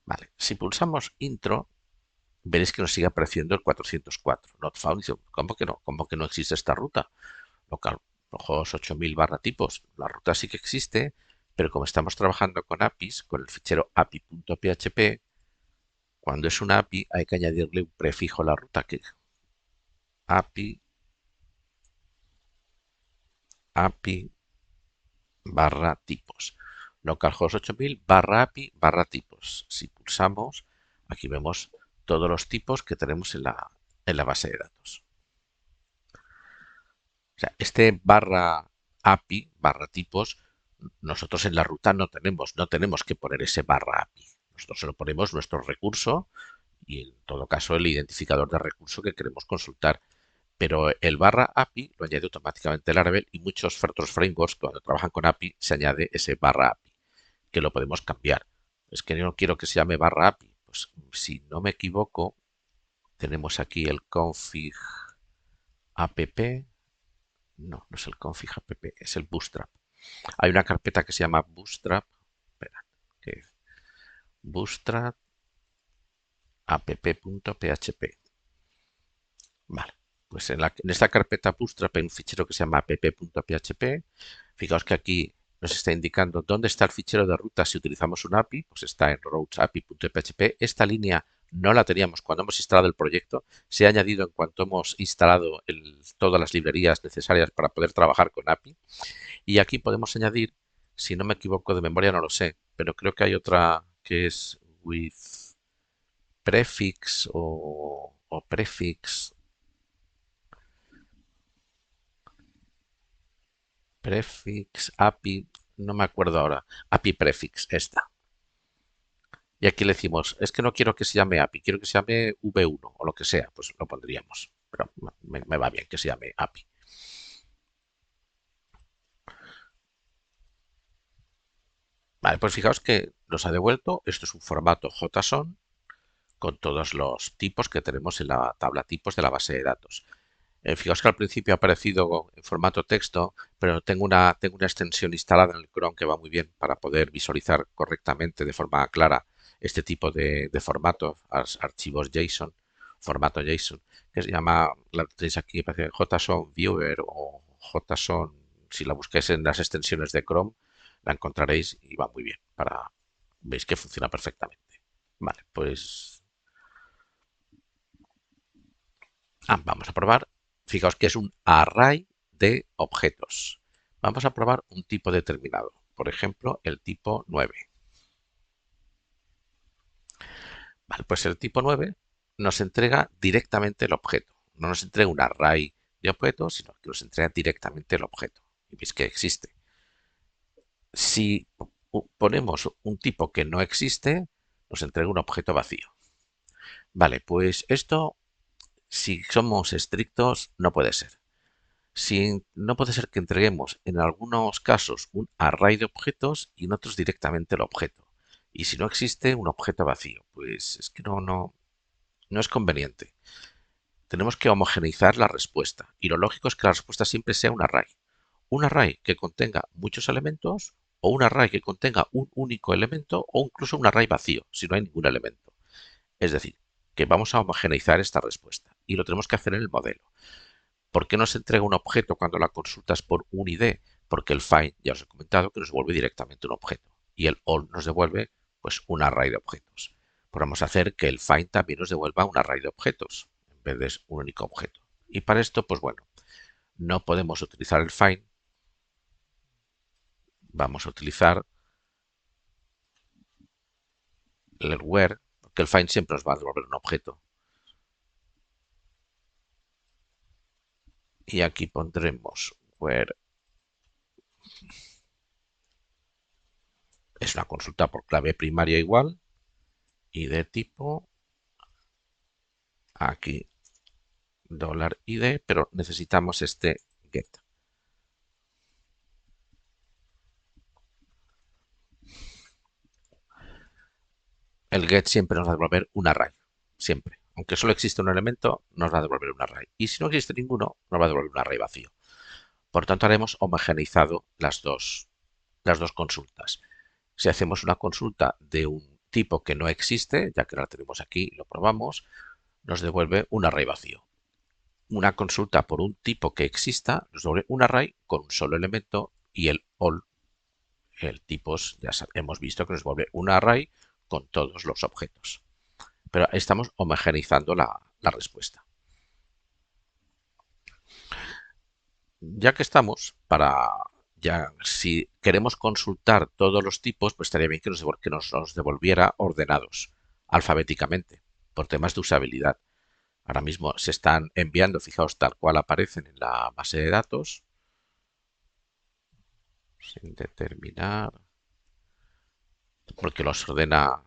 Vale, si pulsamos intro, veréis que nos sigue apareciendo el 404, not found. Dice, ¿cómo que no? ¿Cómo que no existe esta ruta? Localhost 8000 barra tipos. La ruta sí que existe, pero como estamos trabajando con APIs, con el fichero api.php, cuando es una API hay que añadirle un prefijo a la ruta que es API barra tipos. Localhost 8000 barra API barra tipos. Si pulsamos, aquí vemos todos los tipos que tenemos en la base de datos. O sea, este barra API barra tipos, nosotros en la ruta no tenemos que poner ese barra API. Nosotros solo ponemos nuestro recurso y en todo caso el identificador de recurso que queremos consultar. Pero el barra API lo añade automáticamente Laravel y muchos otros frameworks cuando trabajan con API se añade esse barra API, que lo podemos cambiar. Es que yo no quiero que se llame barra API. Pues si no me equivoco, tenemos aquí el config app. No, no es el config app, es el bootstrap. Hay una carpeta que se llama bootstrap. Espera, ¿qué es? Bootstrap app.php. Vale, pues en esta carpeta bootstrap hay un fichero que se llama app.php. Fijaos que aquí nos está indicando dónde está el fichero de ruta si utilizamos un API, pues está en routes.api.php. Esta línea no la teníamos cuando hemos instalado el proyecto, se ha añadido en cuanto hemos instalado todas las librerías necesarias para poder trabajar con API. Y aquí podemos añadir, si no me equivoco de memoria no lo sé, pero creo que hay otra que es with prefix o prefix. Prefix, API, no me acuerdo ahora. API prefix, esta. Y aquí le decimos, es que no quiero que se llame API, quiero que se llame V1 o lo que sea, pues lo pondríamos. Pero me va bien que se llame API. Vale, pues fijaos que nos ha devuelto, esto es un formato JSON con todos los tipos que tenemos en la tabla tipos de la base de datos. Fijaos que al principio ha aparecido en formato texto, pero tengo una extensión instalada en el Chrome que va muy bien para poder visualizar correctamente de forma clara este tipo de formatos, archivos JSON, formato JSON, que se llama, la tenéis aquí, parece JSON Viewer o JSON, si la busquáis en las extensiones de Chrome, la encontraréis y va muy bien veis que funciona perfectamente. Vale, pues vamos a probar. Fijaos que es un array de objetos. Vamos a probar un tipo determinado. Por ejemplo, el tipo 9. Vale, pues el tipo 9 nos entrega directamente el objeto. No nos entrega un array de objetos, sino que nos entrega directamente el objeto. Y veis que existe. Si ponemos un tipo que no existe, nos entrega un objeto vacío. Vale, pues esto, si somos estrictos, no puede ser. Si no puede ser que entreguemos en algunos casos un array de objetos y en otros directamente el objeto. Y si no existe un objeto vacío, pues es que no es conveniente. Tenemos que homogeneizar la respuesta y lo lógico es que la respuesta siempre sea un array. Un array que contenga muchos elementos o un array que contenga un único elemento o incluso un array vacío si no hay ningún elemento. Es decir, que vamos a homogeneizar esta respuesta y lo tenemos que hacer en el modelo. ¿Por qué nos entrega un objeto cuando la consultas por un ID? Porque el find, ya os he comentado, que nos devuelve directamente un objeto. Y el all nos devuelve pues un array de objetos. Podemos hacer que el find también nos devuelva un array de objetos en vez de un único objeto. Y para esto, pues bueno, no podemos utilizar el find. Vamos a utilizar el where, porque el find siempre nos va a devolver un objeto. Y aquí pondremos where es una consulta por clave primaria igual y de tipo aquí $id, pero necesitamos este get. El get siempre nos va a devolver un array, siempre. Aunque solo existe un elemento, nos va a devolver un array. Y si no existe ninguno, nos va a devolver un array vacío. Por tanto, haremos homogeneizado las dos consultas. Si hacemos una consulta de un tipo que no existe, ya que la tenemos aquí y lo probamos, nos devuelve un array vacío. Una consulta por un tipo que exista nos devuelve un array con un solo elemento y el all, el tipos, ya hemos visto que nos devuelve un array con todos los objetos. Pero estamos homogeneizando la respuesta. Ya que estamos, si queremos consultar todos los tipos, pues estaría bien que nos devolviera ordenados alfabéticamente, por temas de usabilidad. Ahora mismo se están enviando, fijaos, tal cual aparecen en la base de datos, sin determinar, porque los ordena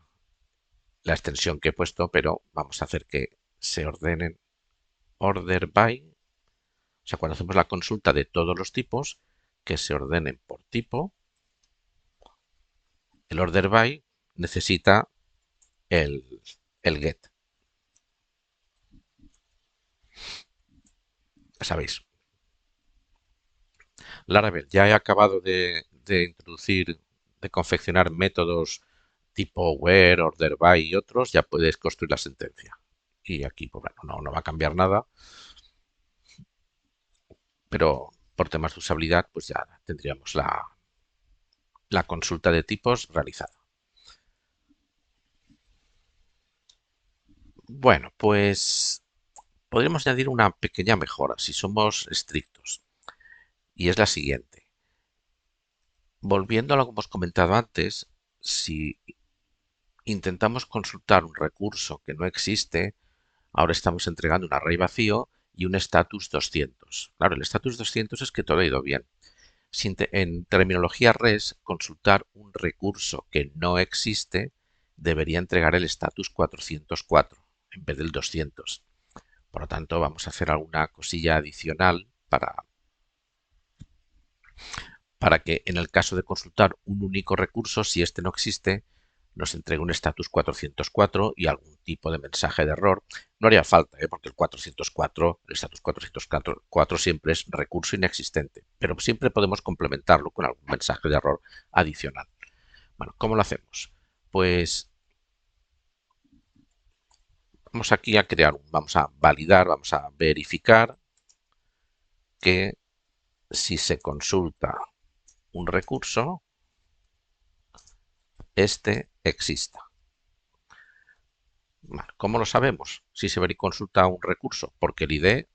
la extensión que he puesto, pero vamos a hacer que se ordenen order by, o sea, cuando hacemos la consulta de todos los tipos, que se ordenen por tipo. El order by necesita el get. Sabéis. Laravel, ya he acabado de introducir, de confeccionar métodos tipo where, order by y otros, ya puedes construir la sentencia. Y aquí, pues bueno, no va a cambiar nada, pero por temas de usabilidad, pues ya tendríamos la consulta de tipos realizada. Bueno, pues podríamos añadir una pequeña mejora si somos estrictos, y es la siguiente. Volviendo a lo que hemos comentado antes, si intentamos consultar un recurso que no existe, ahora estamos entregando un array vacío y un status 200. Claro, el status 200 es que todo ha ido bien. En terminología REST, consultar un recurso que no existe debería entregar el status 404 en vez del 200. Por lo tanto, vamos a hacer alguna cosilla adicional para que en el caso de consultar un único recurso, si este no existe, nos entregue un status 404 y algún tipo de mensaje de error. No haría falta, porque el status 404 siempre es recurso inexistente, pero siempre podemos complementarlo con algún mensaje de error adicional. Bueno, ¿cómo lo hacemos? Pues vamos aquí a vamos a validar, vamos a verificar que si se consulta un recurso, este exista. ¿Cómo lo sabemos? Si se consulta un recurso, porque el ID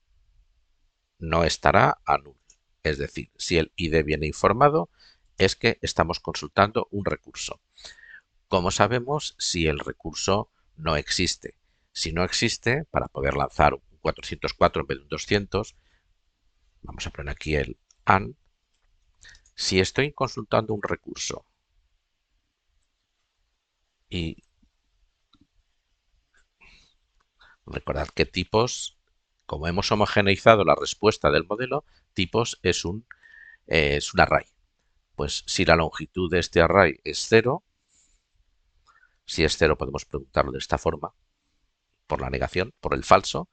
no estará a null. Es decir, si el ID viene informado, es que estamos consultando un recurso. ¿Cómo sabemos si el recurso no existe? Si no existe, para poder lanzar un 404 en vez de un 200, vamos a poner aquí el AND. Si estoy consultando un recurso y recordad que tipos, como hemos homogeneizado la respuesta del modelo, tipos es un array. Pues si la longitud de este array es 0, si es 0 podemos preguntarlo de esta forma, por la negación, por el falso.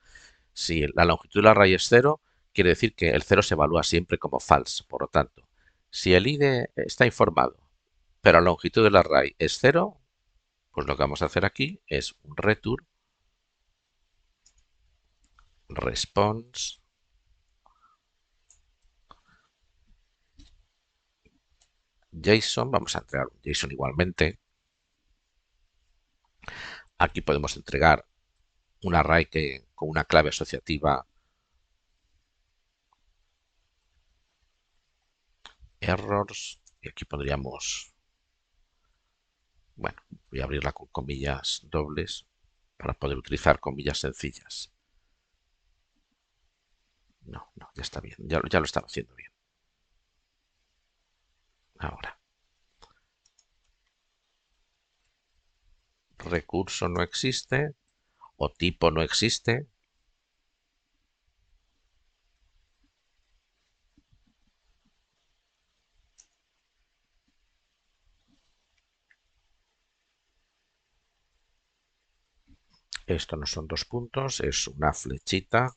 Si la longitud del array es 0, quiere decir que el 0 se evalúa siempre como false. Por lo tanto, si el ID está informado, pero la longitud del array es 0, pues lo que vamos a hacer aquí es un return response JSON. Vamos a entregar un JSON igualmente. Aquí podemos entregar un array con una clave asociativa errors y aquí pondríamos Bueno, voy a abrirla con comillas dobles para poder utilizar comillas sencillas. No, no, ya está bien. Ya lo están haciendo bien. Ahora, recurso no existe o tipo no existe. Esto no son dos puntos, es una flechita,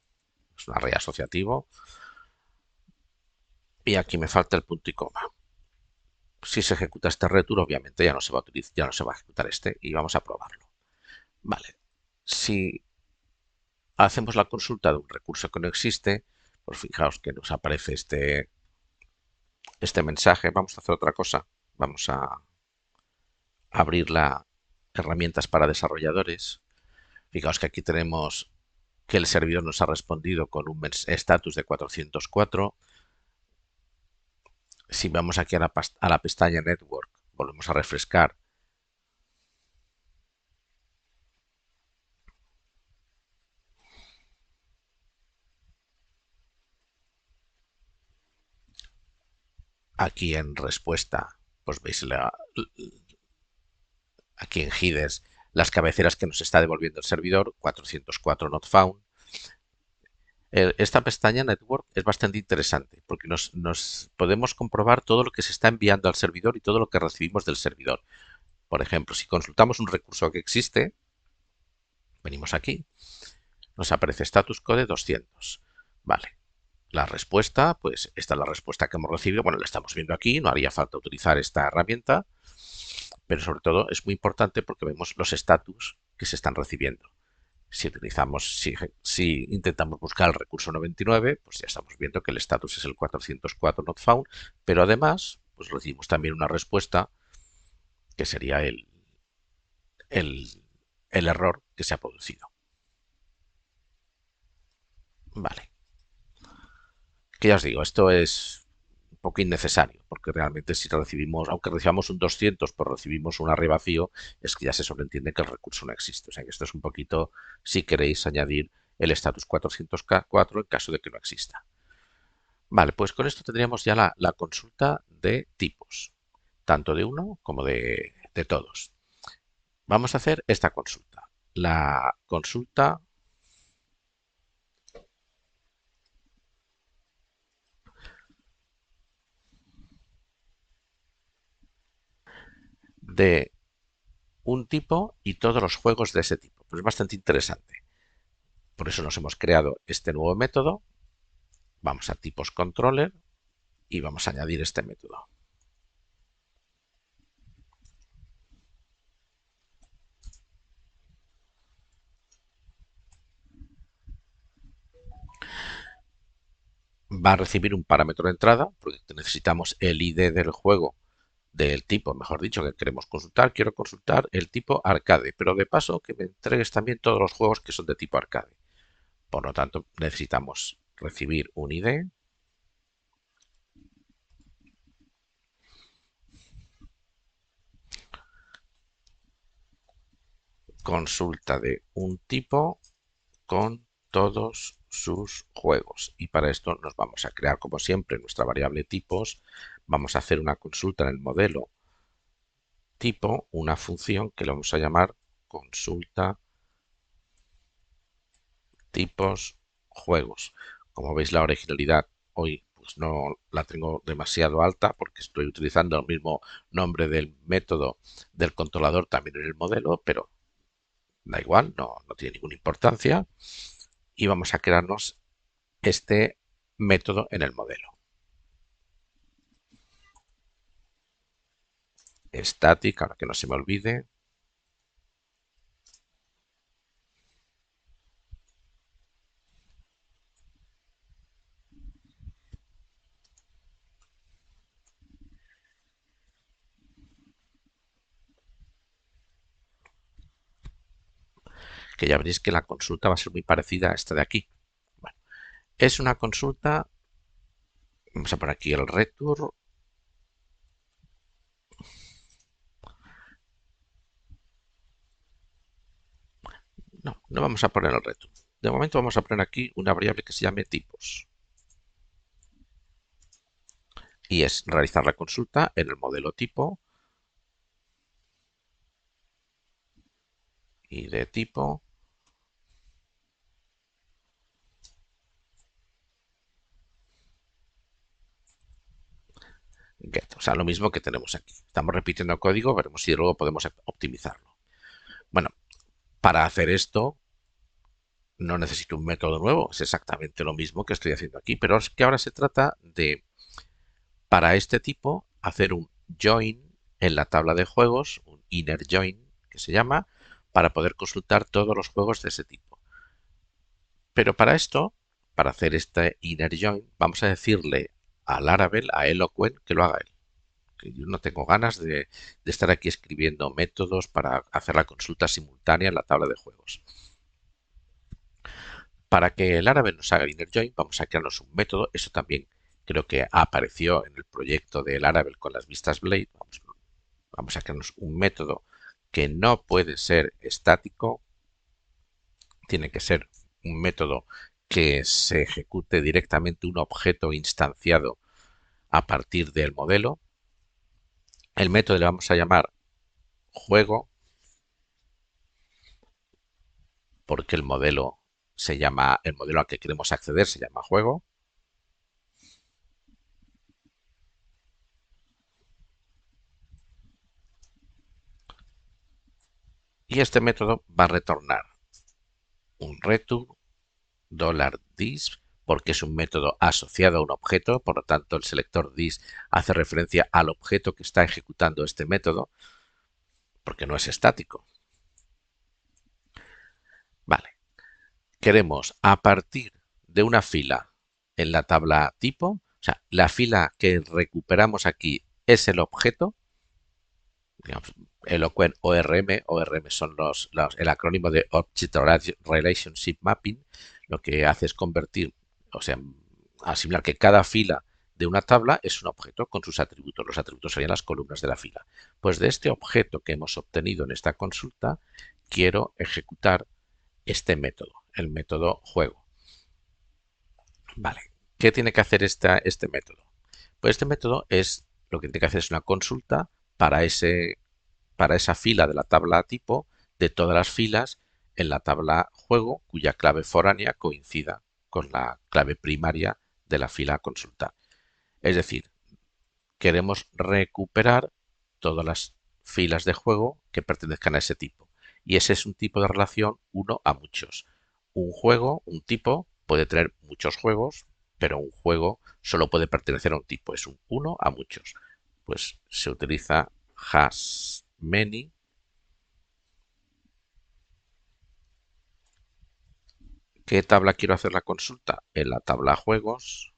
es un array asociativo. Y aquí me falta el punto y coma. Si se ejecuta este return, obviamente ya no se va a utilizar, ya no se va a ejecutar este y vamos a probarlo. Vale. Si hacemos la consulta de un recurso que no existe, pues fijaos que nos aparece este mensaje. Vamos a hacer otra cosa. Vamos a abrir la herramientas para desarrolladores. Fijaos que aquí tenemos que el servidor nos ha respondido con un estatus de 404. Si vamos aquí a la pestaña Network, volvemos a refrescar. Aquí en respuesta, pues veis aquí en headers las cabeceras que nos está devolviendo el servidor, 404 not found. Esta pestaña Network es bastante interesante porque nos podemos comprobar todo lo que se está enviando al servidor y todo lo que recibimos del servidor. Por ejemplo, si consultamos un recurso que existe, venimos aquí, nos aparece status code 200. Vale, la respuesta, pues esta es la respuesta que hemos recibido. Bueno, la estamos viendo aquí, no haría falta utilizar esta herramienta, pero sobre todo es muy importante porque vemos los estatus que se están recibiendo. Si intentamos buscar el recurso 99, pues ya estamos viendo que el estatus es el 404 not found, pero además, pues recibimos también una respuesta que sería el, el error que se ha producido. Vale. Que ya os digo, esto es un poco innecesario, porque realmente si recibimos, aunque recibamos un 200, pues recibimos un array vacío, es que ya se sobreentiende que el recurso no existe. O sea que esto es un poquito, si queréis añadir el status 404 en caso de que no exista. Vale, pues con esto tendríamos ya la consulta de tipos, tanto de uno como de todos. Vamos a hacer esta consulta. La consulta de un tipo y todos los juegos de ese tipo. Pues es bastante interesante. Por eso nos hemos creado este nuevo método. Vamos a tipos controller y vamos a añadir este método. Va a recibir un parámetro de entrada porque necesitamos el ID del juego del tipo, mejor dicho, que queremos consultar. Quiero consultar el tipo arcade, pero de paso que me entregues también todos los juegos que son de tipo arcade. Por lo tanto, necesitamos recibir un ID, consulta de un tipo con todos sus juegos. Y para esto nos vamos a crear, como siempre, nuestra variable tipos. Vamos a hacer una consulta en el modelo tipo, una función que le vamos a llamar consulta tipos juegos. Como veis, la originalidad hoy pues no la tengo demasiado alta porque estoy utilizando el mismo nombre del método del controlador también en el modelo, pero da igual, no tiene ninguna importancia. Y vamos a crearnos este método en el modelo. Static, ahora que no se me olvide. Que ya veréis que la consulta va a ser muy parecida a esta de aquí. Bueno, es una consulta, vamos a poner aquí el return, No, no vamos a poner el return. De momento vamos a poner aquí una variable que se llame tipos. Y es realizar la consulta en el modelo tipo y de tipo get. O sea, lo mismo que tenemos aquí. Estamos repitiendo el código, veremos si luego podemos optimizarlo. Bueno, para hacer esto no necesito un método nuevo, es exactamente lo mismo que estoy haciendo aquí, pero es que ahora se trata de, para este tipo, hacer un join en la tabla de juegos, un inner join que se llama, para poder consultar todos los juegos de ese tipo. Pero para esto, para hacer este inner join, vamos a decirle a Laravel, a Eloquent, que lo haga él. Que yo no tengo ganas de estar aquí escribiendo métodos para hacer la consulta simultánea en la tabla de juegos. Para que el Laravel nos haga el inner join, vamos a crearnos un método. Eso también creo que apareció en el proyecto de Laravel con las vistas Blade. Vamos a crearnos un método que no puede ser estático, tiene que ser un método que se ejecute directamente un objeto instanciado a partir del modelo. El método le vamos a llamar juego porque el modelo el modelo al que queremos acceder se llama juego. Y este método va a retornar un return $this porque es un método asociado a un objeto, por lo tanto el selector this hace referencia al objeto que está ejecutando este método, porque no es estático. Vale, queremos a partir de una fila en la tabla tipo, o sea, la fila que recuperamos aquí es el objeto, digamos, Eloquent ORM, ORM son el acrónimo de Object Relationship Mapping, lo que hace es convertir, o sea, asimilar que cada fila de una tabla es un objeto con sus atributos. Los atributos serían las columnas de la fila. Pues de este objeto que hemos obtenido en esta consulta, quiero ejecutar este método, el método juego. Vale, ¿qué tiene que hacer este método? Pues este método lo que tiene que hacer es una consulta para esa fila de la tabla tipo de todas las filas en la tabla juego cuya clave foránea coincida con la clave primaria de la fila a consultar. Es decir, queremos recuperar todas las filas de juego que pertenezcan a ese tipo. Y ese es un tipo de relación uno a muchos. Un juego, un tipo, puede tener muchos juegos, pero un juego solo puede pertenecer a un tipo. Es un uno a muchos. Pues se utiliza has many. ¿Qué tabla quiero hacer la consulta? En la tabla juegos.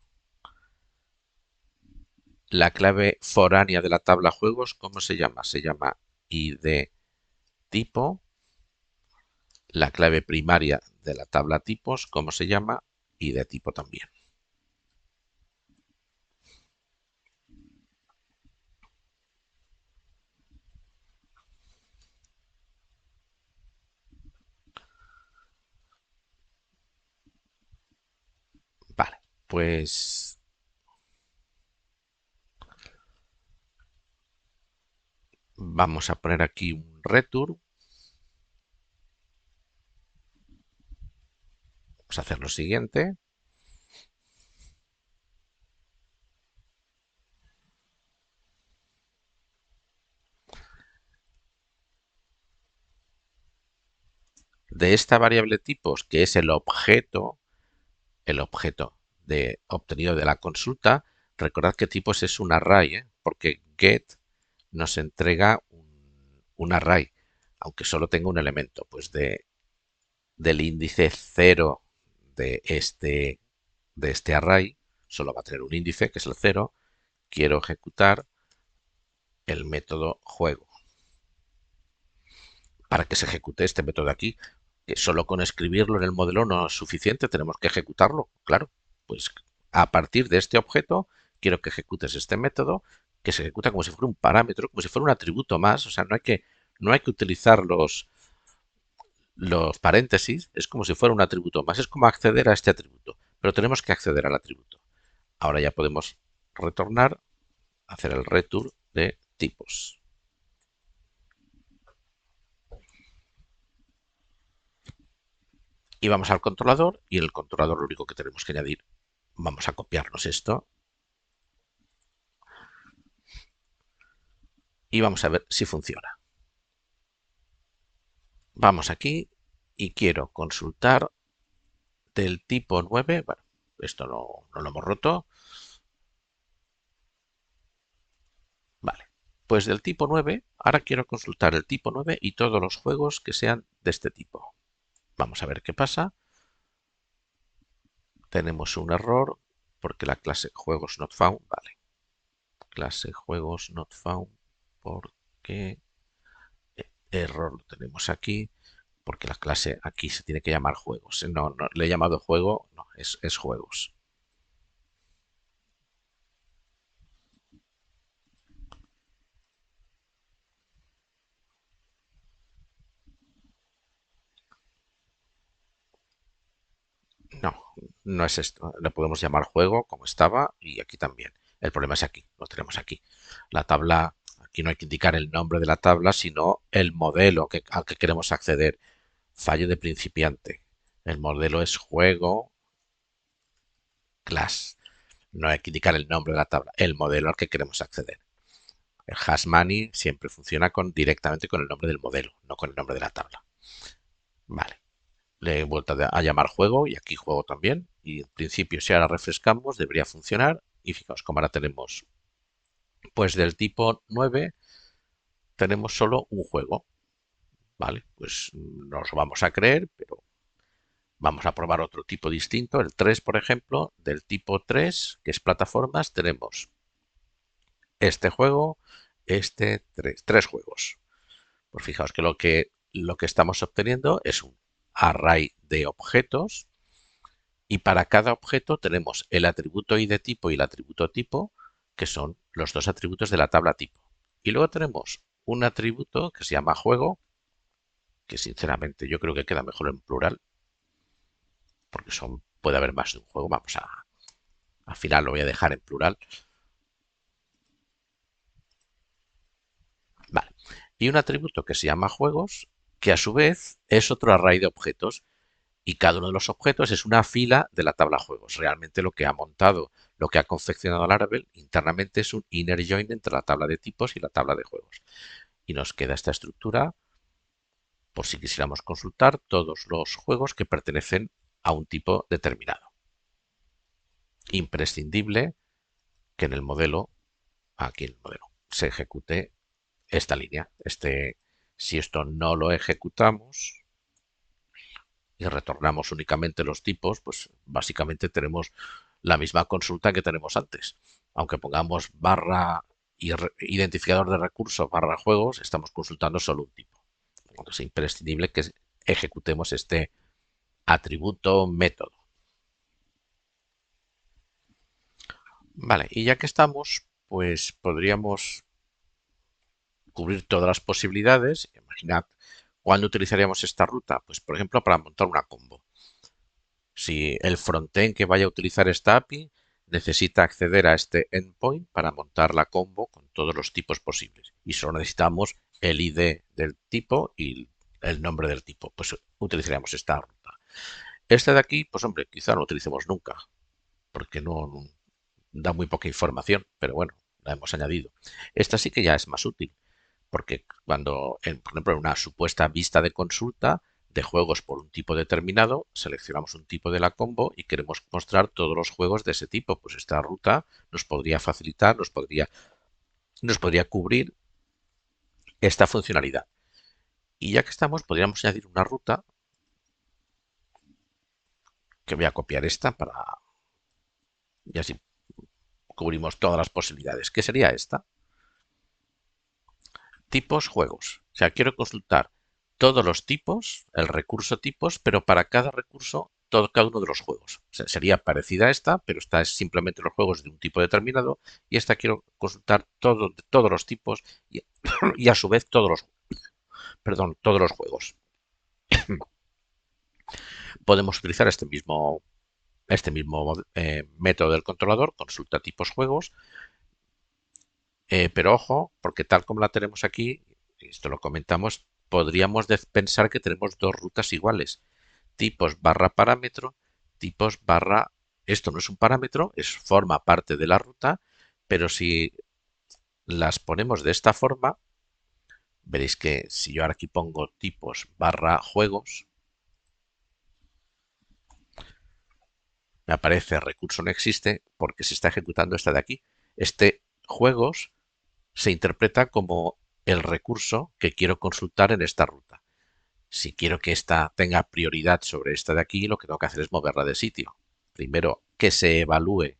La clave foránea de la tabla juegos, ¿cómo se llama? Se llama id tipo. La clave primaria de la tabla tipos, ¿cómo se llama? Id tipo también. Vale, pues vamos a poner aquí un return. Vamos a hacer lo siguiente. De esta variable tipos, que es el objeto obtenido de la consulta, recordad que tipos es un array, porque get nos entrega un array, aunque solo tenga un elemento, pues del índice 0 de este array, solo va a tener un índice, que es el 0, quiero ejecutar el método juego. Para que se ejecute este método aquí, que solo con escribirlo en el modelo no es suficiente, tenemos que ejecutarlo, claro. Pues a partir de este objeto, quiero que ejecutes este método, que se ejecuta como si fuera un parámetro, como si fuera un atributo más, o sea, no hay que utilizar Los paréntesis es como si fuera un atributo más, es como acceder a este atributo, pero tenemos que acceder al atributo. Ahora ya podemos retornar, hacer el return de tipos. Y vamos al controlador y en el controlador lo único que tenemos que añadir, vamos a copiarnos esto y vamos a ver si funciona. Vamos aquí y quiero consultar del tipo 9. Bueno, esto no lo hemos roto. Vale, pues del tipo 9, ahora quiero consultar el tipo 9 y todos los juegos que sean de este tipo. Vamos a ver qué pasa. Tenemos un error porque la clase juegos not found, vale, clase juegos not found, porque error lo tenemos aquí, porque la clase aquí se tiene que llamar juegos. No, le he llamado juego, no, es juegos. No, no es esto. Le podemos llamar juego como estaba y aquí también. El problema es aquí, lo tenemos aquí. La tabla, aquí no hay que indicar el nombre de la tabla, sino el modelo al que queremos acceder. Fallo de principiante. El modelo es juego class. No hay que indicar el nombre de la tabla, el modelo al que queremos acceder. El hash money siempre funciona directamente con el nombre del modelo, no con el nombre de la tabla. Vale. Le he vuelto a llamar juego y aquí juego también. Y en principio, si ahora refrescamos, debería funcionar. Y fijaos, como ahora tenemos, pues del tipo 9, tenemos solo un juego. Vale, pues nos vamos a creer, pero vamos a probar otro tipo distinto. El 3, por ejemplo, del tipo 3, que es plataformas, tenemos este juego, este, tres juegos. Pues fijaos que lo que estamos obteniendo es un array de objetos y para cada objeto tenemos el atributo id tipo y el atributo tipo, que son los dos atributos de la tabla tipo. Y luego tenemos un atributo que se llama juego, que sinceramente yo creo que queda mejor en plural, porque puede haber más de un juego. Al final lo voy a dejar en plural. Vale. Y un atributo que se llama juegos, que a su vez es otro array de objetos. Y cada uno de los objetos es una fila de la tabla juegos. Realmente lo que ha montado, lo que ha confeccionado Laravel internamente es un inner join entre la tabla de tipos y la tabla de juegos. Y nos queda esta estructura por si quisiéramos consultar todos los juegos que pertenecen a un tipo determinado. Imprescindible que en el modelo, aquí en el modelo, se ejecute esta línea. Si esto no lo ejecutamos y retornamos únicamente los tipos, pues básicamente tenemos la misma consulta que tenemos antes. Aunque pongamos barra y identificador de recursos barra juegos, estamos consultando solo un tipo. Entonces es imprescindible que ejecutemos este atributo método. Vale, y ya que estamos, pues podríamos cubrir todas las posibilidades. Imaginad, ¿cuándo utilizaríamos esta ruta? Pues por ejemplo para montar una combo. Si el frontend que vaya a utilizar esta API necesita acceder a este endpoint para montar la combo con todos los tipos posibles. Y solo necesitamos el ID del tipo y el nombre del tipo. Pues utilizaríamos esta ruta. Este de aquí, pues hombre, quizá no lo utilicemos nunca, porque no da muy poca información, pero bueno, la hemos añadido. Esta sí que ya es más útil, porque cuando, por ejemplo, en una supuesta vista de consulta de juegos por un tipo determinado, seleccionamos un tipo de la combo y queremos mostrar todos los juegos de ese tipo, pues esta ruta nos podría facilitar, nos podría cubrir esta funcionalidad. Y ya que estamos, podríamos añadir una ruta, que voy a copiar esta y así cubrimos todas las posibilidades. ¿Qué sería esta? Tipos juegos. O sea, quiero consultar todos los tipos, el recurso tipos, pero para cada recurso, cada uno de los juegos. O sea, sería parecida a esta, pero esta es simplemente los juegos de un tipo determinado y esta quiero consultar todos los tipos y, y a su vez todos los juegos. Podemos utilizar este mismo método del controlador, consulta tipos juegos, pero ojo, porque tal como la tenemos aquí, y esto lo comentamos, podríamos pensar que tenemos dos rutas iguales, tipos barra parámetro, tipos barra... Esto no es un parámetro, forma parte de la ruta, pero si las ponemos de esta forma, veréis que si yo ahora aquí pongo tipos barra juegos, me aparece recurso no existe porque se está ejecutando esta de aquí. Este juegos se interpreta como el recurso que quiero consultar en esta ruta. Si quiero que esta tenga prioridad sobre esta de aquí, lo que tengo que hacer es moverla de sitio. Primero que se evalúe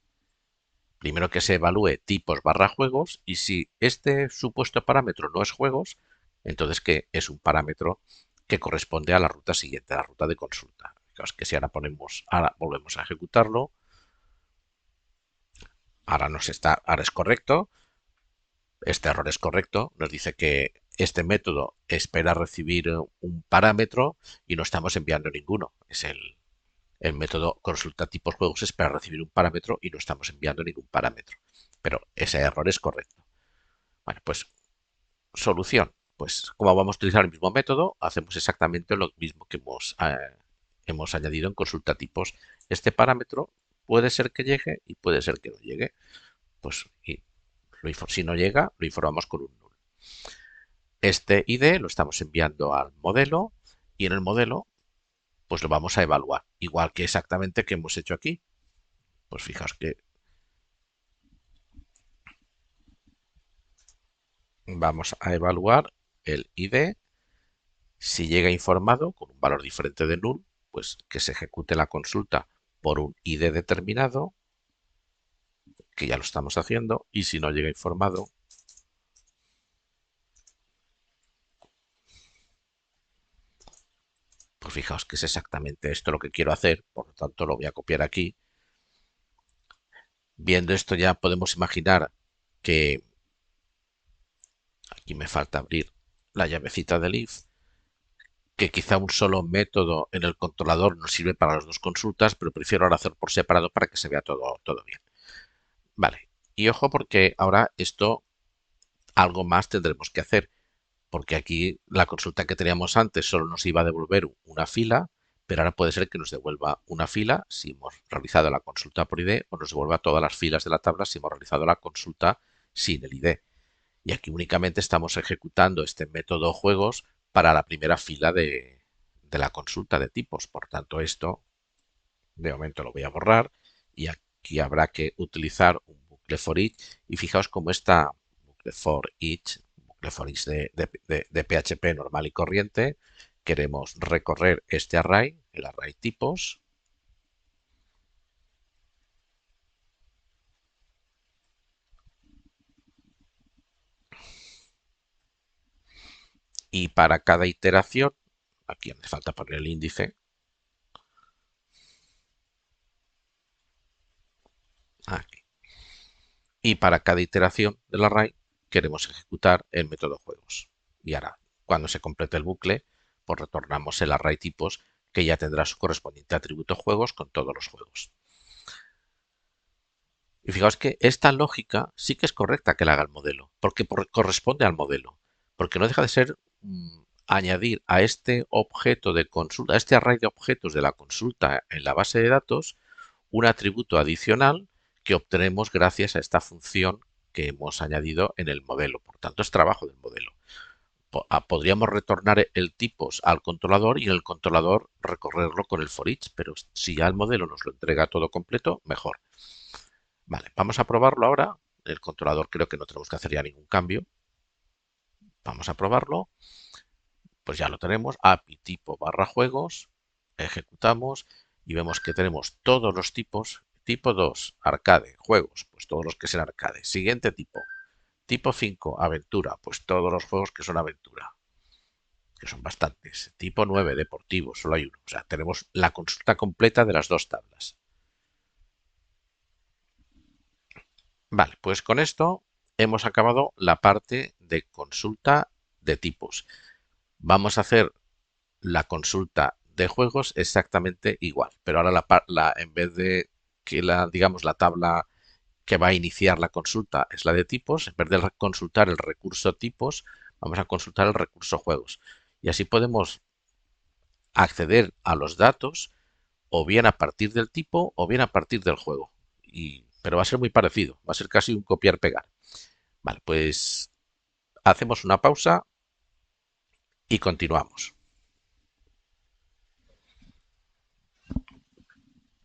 tipos barra juegos, y si este supuesto parámetro no es juegos, entonces que es un parámetro que corresponde a la ruta siguiente, a la ruta de consulta. Fijaos que si ahora volvemos a ejecutarlo, ahora es correcto, este error es correcto, nos dice que este método espera recibir un parámetro y no estamos enviando ninguno. Es el método consulta tipos juegos espera recibir un parámetro y no estamos enviando ningún parámetro. Pero ese error es correcto. Bueno, pues solución. Pues como vamos a utilizar el mismo método, hacemos exactamente lo mismo que hemos añadido en consulta tipos. Este parámetro puede ser que llegue y puede ser que no llegue. Pues si no llega, lo informamos con un null. Este ID lo estamos enviando al modelo y en el modelo pues lo vamos a evaluar, igual que exactamente que hemos hecho aquí. Pues fijaos que vamos a evaluar el ID. Si llega informado con un valor diferente de null, pues que se ejecute la consulta por un ID determinado, que ya lo estamos haciendo, y si no llega informado, pues fijaos que es exactamente esto lo que quiero hacer, por lo tanto lo voy a copiar aquí. Viendo esto ya podemos imaginar que aquí me falta abrir la llavecita del if, que quizá un solo método en el controlador nos sirve para las dos consultas, pero prefiero ahora hacer por separado para que se vea todo bien. Vale, y ojo porque ahora esto algo más tendremos que hacer, porque aquí la consulta que teníamos antes solo nos iba a devolver una fila, pero ahora puede ser que nos devuelva una fila si hemos realizado la consulta por ID o nos devuelva todas las filas de la tabla si hemos realizado la consulta sin el ID. Y aquí únicamente estamos ejecutando este método juegos para la primera fila de la consulta de tipos. Por tanto, esto de momento lo voy a borrar y aquí habrá que utilizar un bucle for each. Y fijaos cómo está bucle for each de PHP normal y corriente. Queremos recorrer este array, el array tipos, y para cada iteración, aquí hace falta poner el índice, aquí, y para cada iteración del array queremos ejecutar el método juegos. Y ahora, cuando se complete el bucle, pues retornamos el array tipos que ya tendrá su correspondiente atributo juegos con todos los juegos. Y fijaos que esta lógica sí que es correcta que la haga el modelo, porque corresponde al modelo, porque no deja de ser añadir a este objeto de consulta, a este array de objetos de la consulta en la base de datos, un atributo adicional que obtenemos gracias a esta función que hemos añadido en el modelo. Por tanto, es trabajo del modelo. Podríamos retornar el tipos al controlador y en el controlador recorrerlo con el for each, pero si ya el modelo nos lo entrega todo completo, mejor. Vale, vamos a probarlo ahora. El controlador creo que no tenemos que hacer ya ningún cambio. Vamos a probarlo. Pues ya lo tenemos. API tipo barra juegos. Ejecutamos y vemos que tenemos todos los tipos. Tipo 2, arcade, juegos, pues todos los que sean arcade. Siguiente tipo. Tipo 5, aventura, pues todos los juegos que son aventura, que son bastantes. Tipo 9, deportivo, solo hay uno. O sea, tenemos la consulta completa de las dos tablas. Vale, pues con esto hemos acabado la parte de consulta de tipos. Vamos a hacer la consulta de juegos exactamente igual, pero ahora en vez de que digamos, la tabla que va a iniciar la consulta es la de tipos, en vez de consultar el recurso tipos, vamos a consultar el recurso juegos. Y así podemos acceder a los datos o bien a partir del tipo o bien a partir del juego. Pero va a ser muy parecido, va a ser casi un copiar-pegar. Vale, pues hacemos una pausa y continuamos.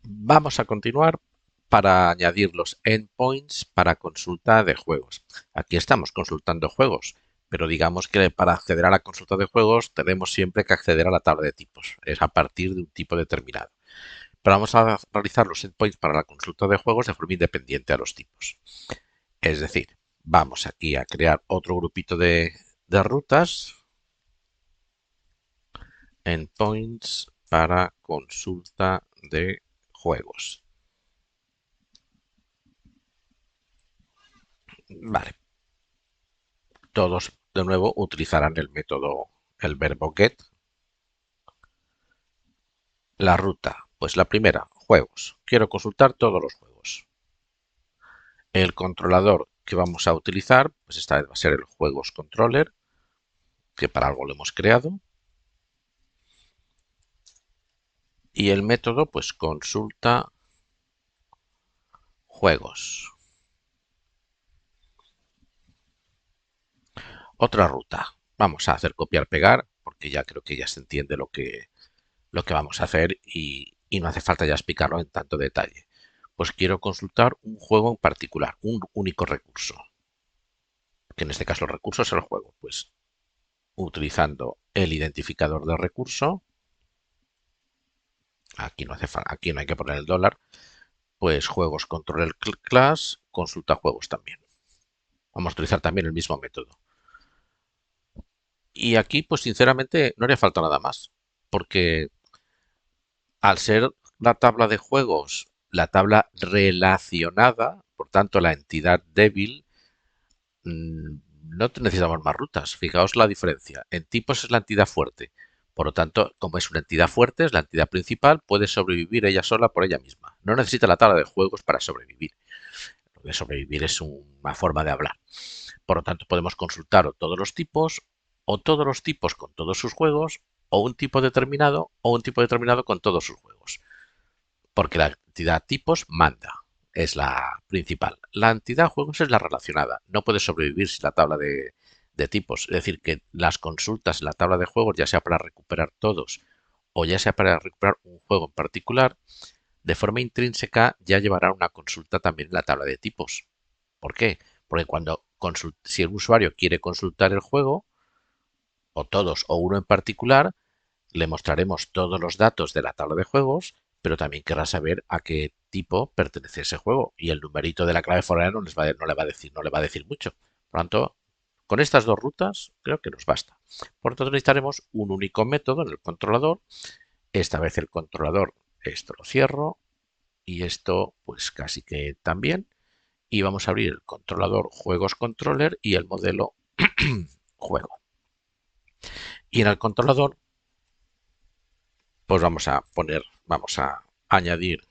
Vamos a continuar para añadir los endpoints para consulta de juegos. Aquí estamos consultando juegos, pero digamos que para acceder a la consulta de juegos tenemos siempre que acceder a la tabla de tipos. Es a partir de un tipo determinado. Pero vamos a realizar los endpoints para la consulta de juegos de forma independiente a los tipos. Es decir, vamos aquí a crear otro grupito de rutas, endpoints para consulta de juegos. Vale, todos de nuevo utilizarán el método, el verbo get. La ruta, pues la primera, juegos. Quiero consultar todos los juegos. El controlador que vamos a utilizar, pues esta vez va a ser el juegos controller, que para algo lo hemos creado. Y el método, pues consulta juegos. Otra ruta. Vamos a hacer copiar-pegar, porque ya creo que ya se entiende lo que vamos a hacer y no hace falta ya explicarlo en tanto detalle. Pues quiero consultar un juego en particular, un único recurso, que en este caso el recurso es el juego. Pues utilizando el identificador del recurso, aquí no hace falta, aquí no hay que poner el dólar, pues juegos control class, consulta juegos también. Vamos a utilizar también el mismo método. Y aquí, pues sinceramente, no haría falta nada más, porque al ser la tabla de juegos la tabla relacionada, por tanto la entidad débil, no necesitamos más rutas. Fijaos la diferencia. En tipos es la entidad fuerte. Por lo tanto, como es una entidad fuerte, es la entidad principal, puede sobrevivir ella sola por ella misma. No necesita la tabla de juegos para sobrevivir. Lo de sobrevivir es una forma de hablar. Por lo tanto, podemos consultar o todos los tipos con todos sus juegos, o un tipo determinado, o un tipo determinado con todos sus juegos. Porque la entidad tipos manda, es la principal. La entidad juegos es la relacionada. No puede sobrevivir sin la tabla de tipos. Es decir, que las consultas en la tabla de juegos, ya sea para recuperar todos o ya sea para recuperar un juego en particular, de forma intrínseca ya llevará una consulta también en la tabla de tipos. ¿Por qué? Porque si el usuario quiere consultar el juego, o todos o uno en particular, le mostraremos todos los datos de la tabla de juegos, pero también querrá saber a qué tipo pertenece ese juego. Y el numerito de la clave foránea no le va a decir mucho. Por lo tanto, con estas dos rutas creo que nos basta. Por lo tanto, necesitaremos un único método en el controlador. Esta vez el controlador, esto lo cierro y esto pues casi que también. Y vamos a abrir el controlador juegos controller y el modelo juego. Y en el controlador pues vamos a añadir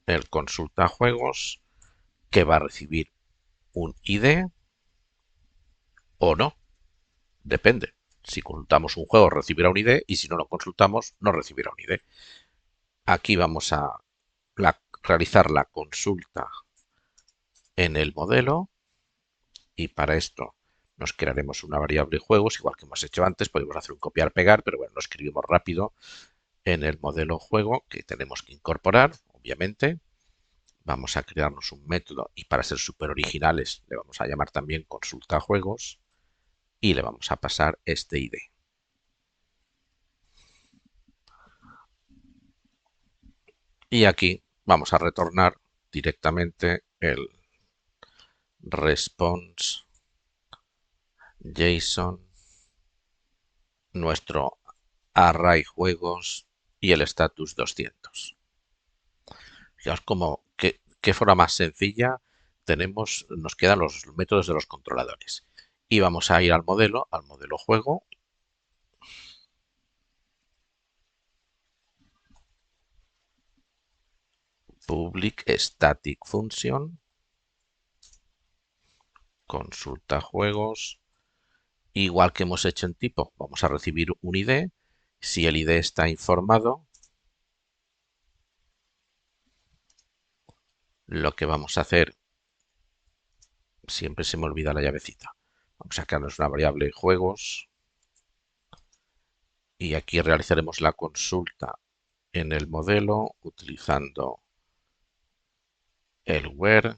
el consulta juegos que va a recibir un ID o no. Depende. Si consultamos un juego recibirá un ID y si no lo consultamos no recibirá un ID. Aquí vamos a realizar la consulta en el modelo y para esto nos crearemos una variable juegos, igual que hemos hecho antes. Podemos hacer un copiar-pegar, pero bueno, lo escribimos rápido en el modelo juego que tenemos que incorporar, obviamente. Vamos a crearnos un método y para ser súper originales le vamos a llamar también consulta juegos y le vamos a pasar este ID. Y aquí vamos a retornar directamente el response JSON, nuestro array juegos y el status 200. Fijaos qué forma más sencilla nos quedan los métodos de los controladores. Y vamos a ir al modelo juego public static function, consulta juegos, igual que hemos hecho en tipo, vamos a recibir un ID. Si el ID está informado, lo que vamos a hacer, siempre se me olvida la llavecita, vamos a crearnos una variable juegos y aquí realizaremos la consulta en el modelo utilizando el where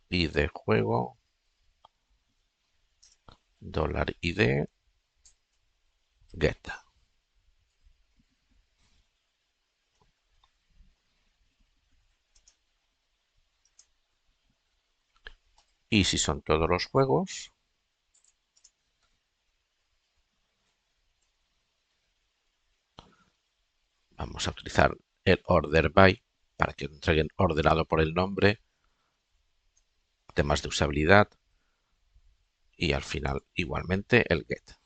id juego $id get. Y si son todos los juegos, vamos a utilizar el order by para que lo entreguen ordenado por el nombre, temas de usabilidad y al final igualmente el get.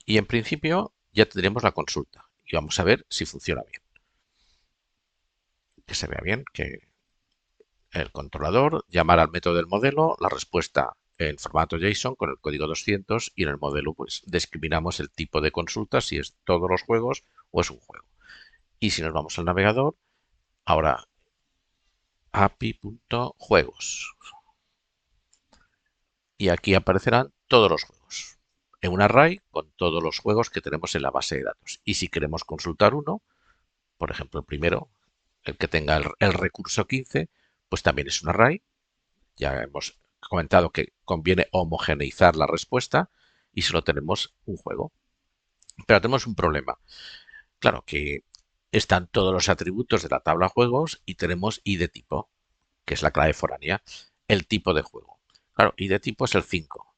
Y en principio ya tendremos la consulta y vamos a ver si funciona bien. Que se vea bien, que el controlador llamar al método del modelo, la respuesta en formato JSON con el código 200 y en el modelo pues discriminamos el tipo de consulta, si es todos los juegos o es un juego. Y si nos vamos al navegador, ahora api.juegos y aquí aparecerán todos los juegos en un array con todos los juegos que tenemos en la base de datos. Y si queremos consultar uno, por ejemplo el primero, el que tenga el recurso 15, pues también es un array. Ya hemos comentado que conviene homogeneizar la respuesta y solo tenemos un juego. Pero tenemos un problema. Claro que están todos los atributos de la tabla juegos y tenemos id tipo, que es la clave foránea, el tipo de juego. Claro, id tipo es el 5,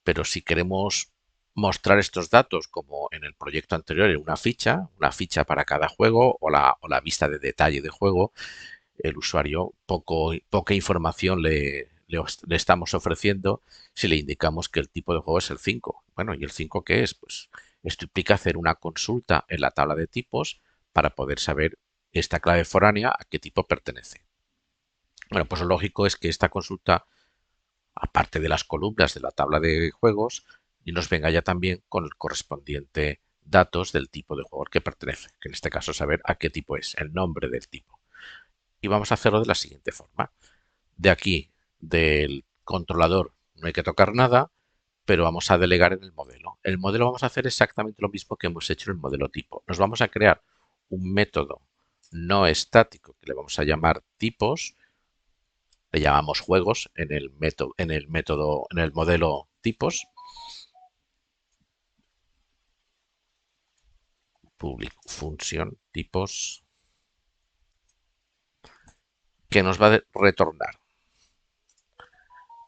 pero si queremos mostrar estos datos como en el proyecto anterior en una ficha para cada juego o la vista de detalle de juego, el usuario poca información le estamos ofreciendo si le indicamos que el tipo de juego es el 5. Bueno, ¿y el 5 qué es? Pues esto implica hacer una consulta en la tabla de tipos para poder saber esta clave foránea a qué tipo pertenece. Bueno, pues lo lógico es que esta consulta, aparte de las columnas de la tabla de juegos, y nos venga ya también con el correspondiente datos del tipo de juego al que pertenece, que en este caso saber a qué tipo es, el nombre del tipo. Y vamos a hacerlo de la siguiente forma. De aquí, del controlador, no hay que tocar nada, pero vamos a delegar en el modelo. El modelo vamos a hacer exactamente lo mismo que hemos hecho en el modelo tipo. Nos vamos a crear un método no estático que le vamos a llamar tipos, le llamamos juegos en el modelo tipos, public función tipos, que nos va a retornar,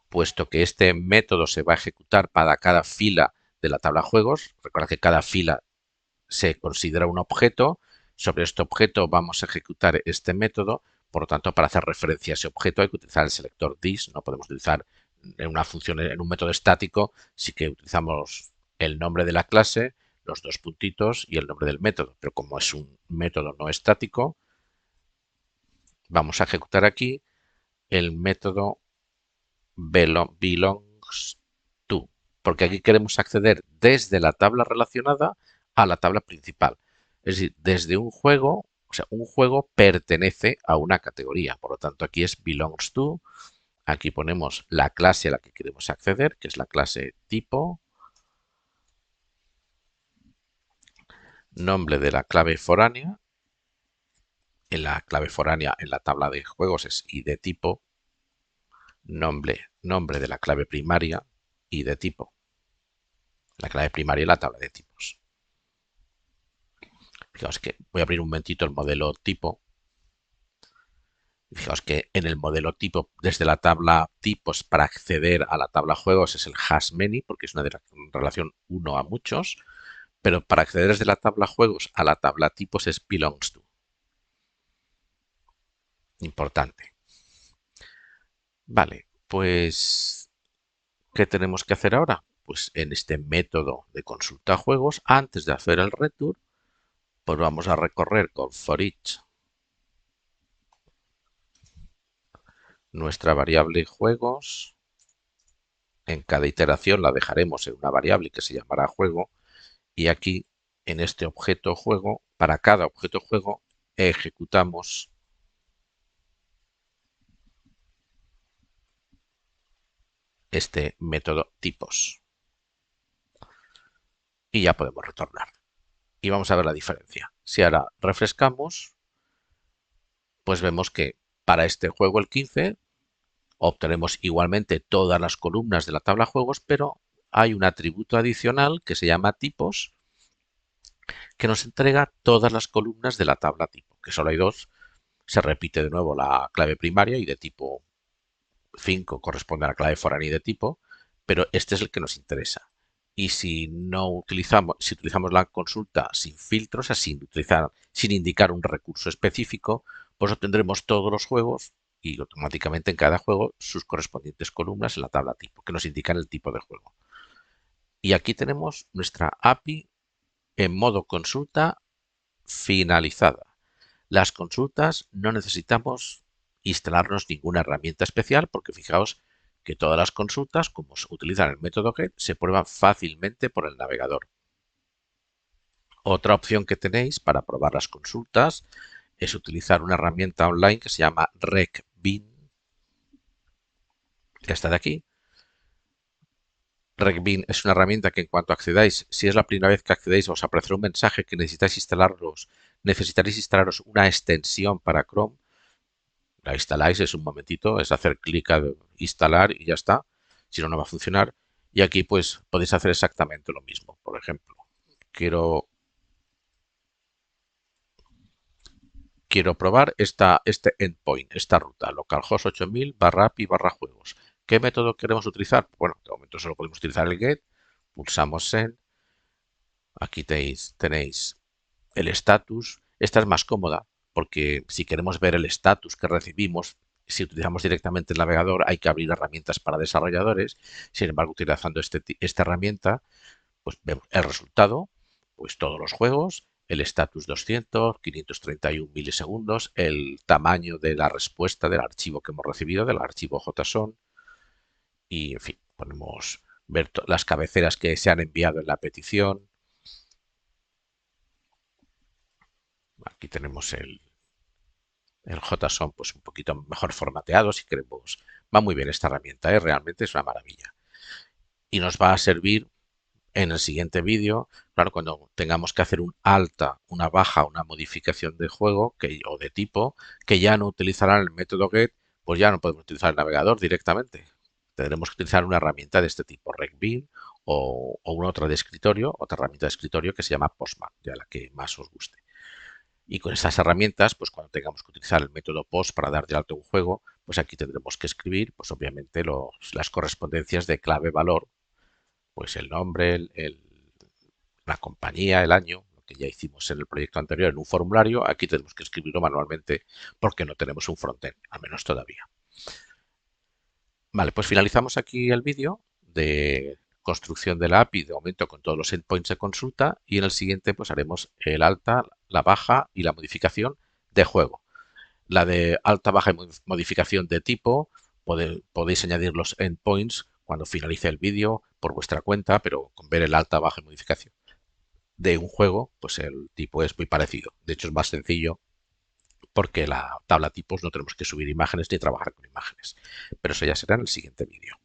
puesto que este método se va a ejecutar para cada fila de la tabla juegos. Recuerda que cada fila se considera un objeto. Sobre este objeto vamos a ejecutar este método. Por lo tanto, para hacer referencia a ese objeto hay que utilizar el selector this. No podemos utilizar en una función, en un método estático, sí que utilizamos el nombre de la clase, los dos puntitos y el nombre del método. Pero como es un método no estático, vamos a ejecutar aquí el método belongs to, porque aquí queremos acceder desde la tabla relacionada a la tabla principal. Es decir, desde un juego, o sea, un juego pertenece a una categoría. Por lo tanto, aquí es belongs to. Aquí ponemos la clase a la que queremos acceder, que es la clase tipo. Nombre de la clave foránea. En la clave foránea en la tabla de juegos es id tipo. Nombre de la clave primaria, id tipo. La clave primaria en la tabla de tipos. Fijaos que voy a abrir un momentito el modelo tipo. Fijaos que en el modelo tipo, desde la tabla tipos para acceder a la tabla juegos es el has many, porque es una de la relación uno a muchos, pero para acceder desde la tabla juegos a la tabla tipos es belongs to. Importante. Vale, pues, ¿qué tenemos que hacer ahora? Pues en este método de consulta juegos, antes de hacer el return, pues vamos a recorrer con for each nuestra variable juegos. En cada iteración la dejaremos en una variable que se llamará juego y aquí en este objeto juego, para cada objeto juego, ejecutamos este método tipos y ya podemos retornar. Y vamos a ver la diferencia. Si ahora refrescamos, pues vemos que para este juego el 15 obtenemos igualmente todas las columnas de la tabla juegos, pero hay un atributo adicional que se llama tipos que nos entrega todas las columnas de la tabla tipo, que solo hay dos. Se repite de nuevo la clave primaria y de tipo 5 corresponde a la clave foránea de tipo, pero este es el que nos interesa. Y si no utilizamos, si utilizamos la consulta sin filtros, o sea, sin indicar un recurso específico, pues obtendremos todos los juegos y automáticamente en cada juego sus correspondientes columnas en la tabla tipo, que nos indican el tipo de juego. Y aquí tenemos nuestra API en modo consulta finalizada. Las consultas no necesitamos instalarnos ninguna herramienta especial porque fijaos que todas las consultas, como se utilizan el método get, se prueban fácilmente por el navegador. Otra opción que tenéis para probar las consultas es utilizar una herramienta online que se llama RecBean. Esta de aquí. RecBean es una herramienta que en cuanto accedáis, si es la primera vez que accedéis, os aparecerá un mensaje que necesitaréis instalaros una extensión para Chrome. La instaláis, es un momentito, es hacer clic a instalar y ya está. Si no, no va a funcionar. Y aquí pues podéis hacer exactamente lo mismo. Por ejemplo, quiero, quiero probar este endpoint, esta ruta, localhost 8000 barra API barra juegos. ¿Qué método queremos utilizar? Bueno, de momento solo podemos utilizar el get. Pulsamos send. Aquí tenéis el status. Esta es más cómoda porque si queremos ver el status que recibimos, si utilizamos directamente el navegador, hay que abrir herramientas para desarrolladores. Sin embargo, utilizando esta herramienta, pues vemos el resultado, pues todos los juegos, el status 200, 531 milisegundos, el tamaño de la respuesta del archivo que hemos recibido, del archivo JSON, y en fin, podemos ver las cabeceras que se han enviado en la petición. Aquí tenemos el JSON pues un poquito mejor formateado si queremos. Va muy bien esta herramienta, realmente es una maravilla. Y nos va a servir en el siguiente vídeo, claro, cuando tengamos que hacer un alta, una baja, una modificación de juego o de tipo, que ya no utilizarán el método get, pues ya no podemos utilizar el navegador directamente. Tendremos que utilizar una herramienta de este tipo, RecBean o una otra de escritorio, otra herramienta de escritorio que se llama Postman, ya la que más os guste. Y con estas herramientas, pues cuando tengamos que utilizar el método POST para dar de alto un juego, pues aquí tendremos que escribir, pues obviamente las correspondencias de clave-valor, pues el nombre, la compañía, el año, lo que ya hicimos en el proyecto anterior en un formulario, aquí tenemos que escribirlo manualmente porque no tenemos un frontend, al menos todavía. Vale, pues finalizamos aquí el vídeo de construcción de la API de momento con todos los endpoints de consulta y en el siguiente pues haremos el alta, la baja y la modificación de juego. La de alta, baja y modificación de tipo, podéis añadir los endpoints cuando finalice el vídeo por vuestra cuenta, pero con ver el alta, baja y modificación de un juego, pues el tipo es muy parecido. De hecho, es más sencillo porque la tabla tipos no tenemos que subir imágenes ni trabajar con imágenes. Pero eso ya será en el siguiente vídeo.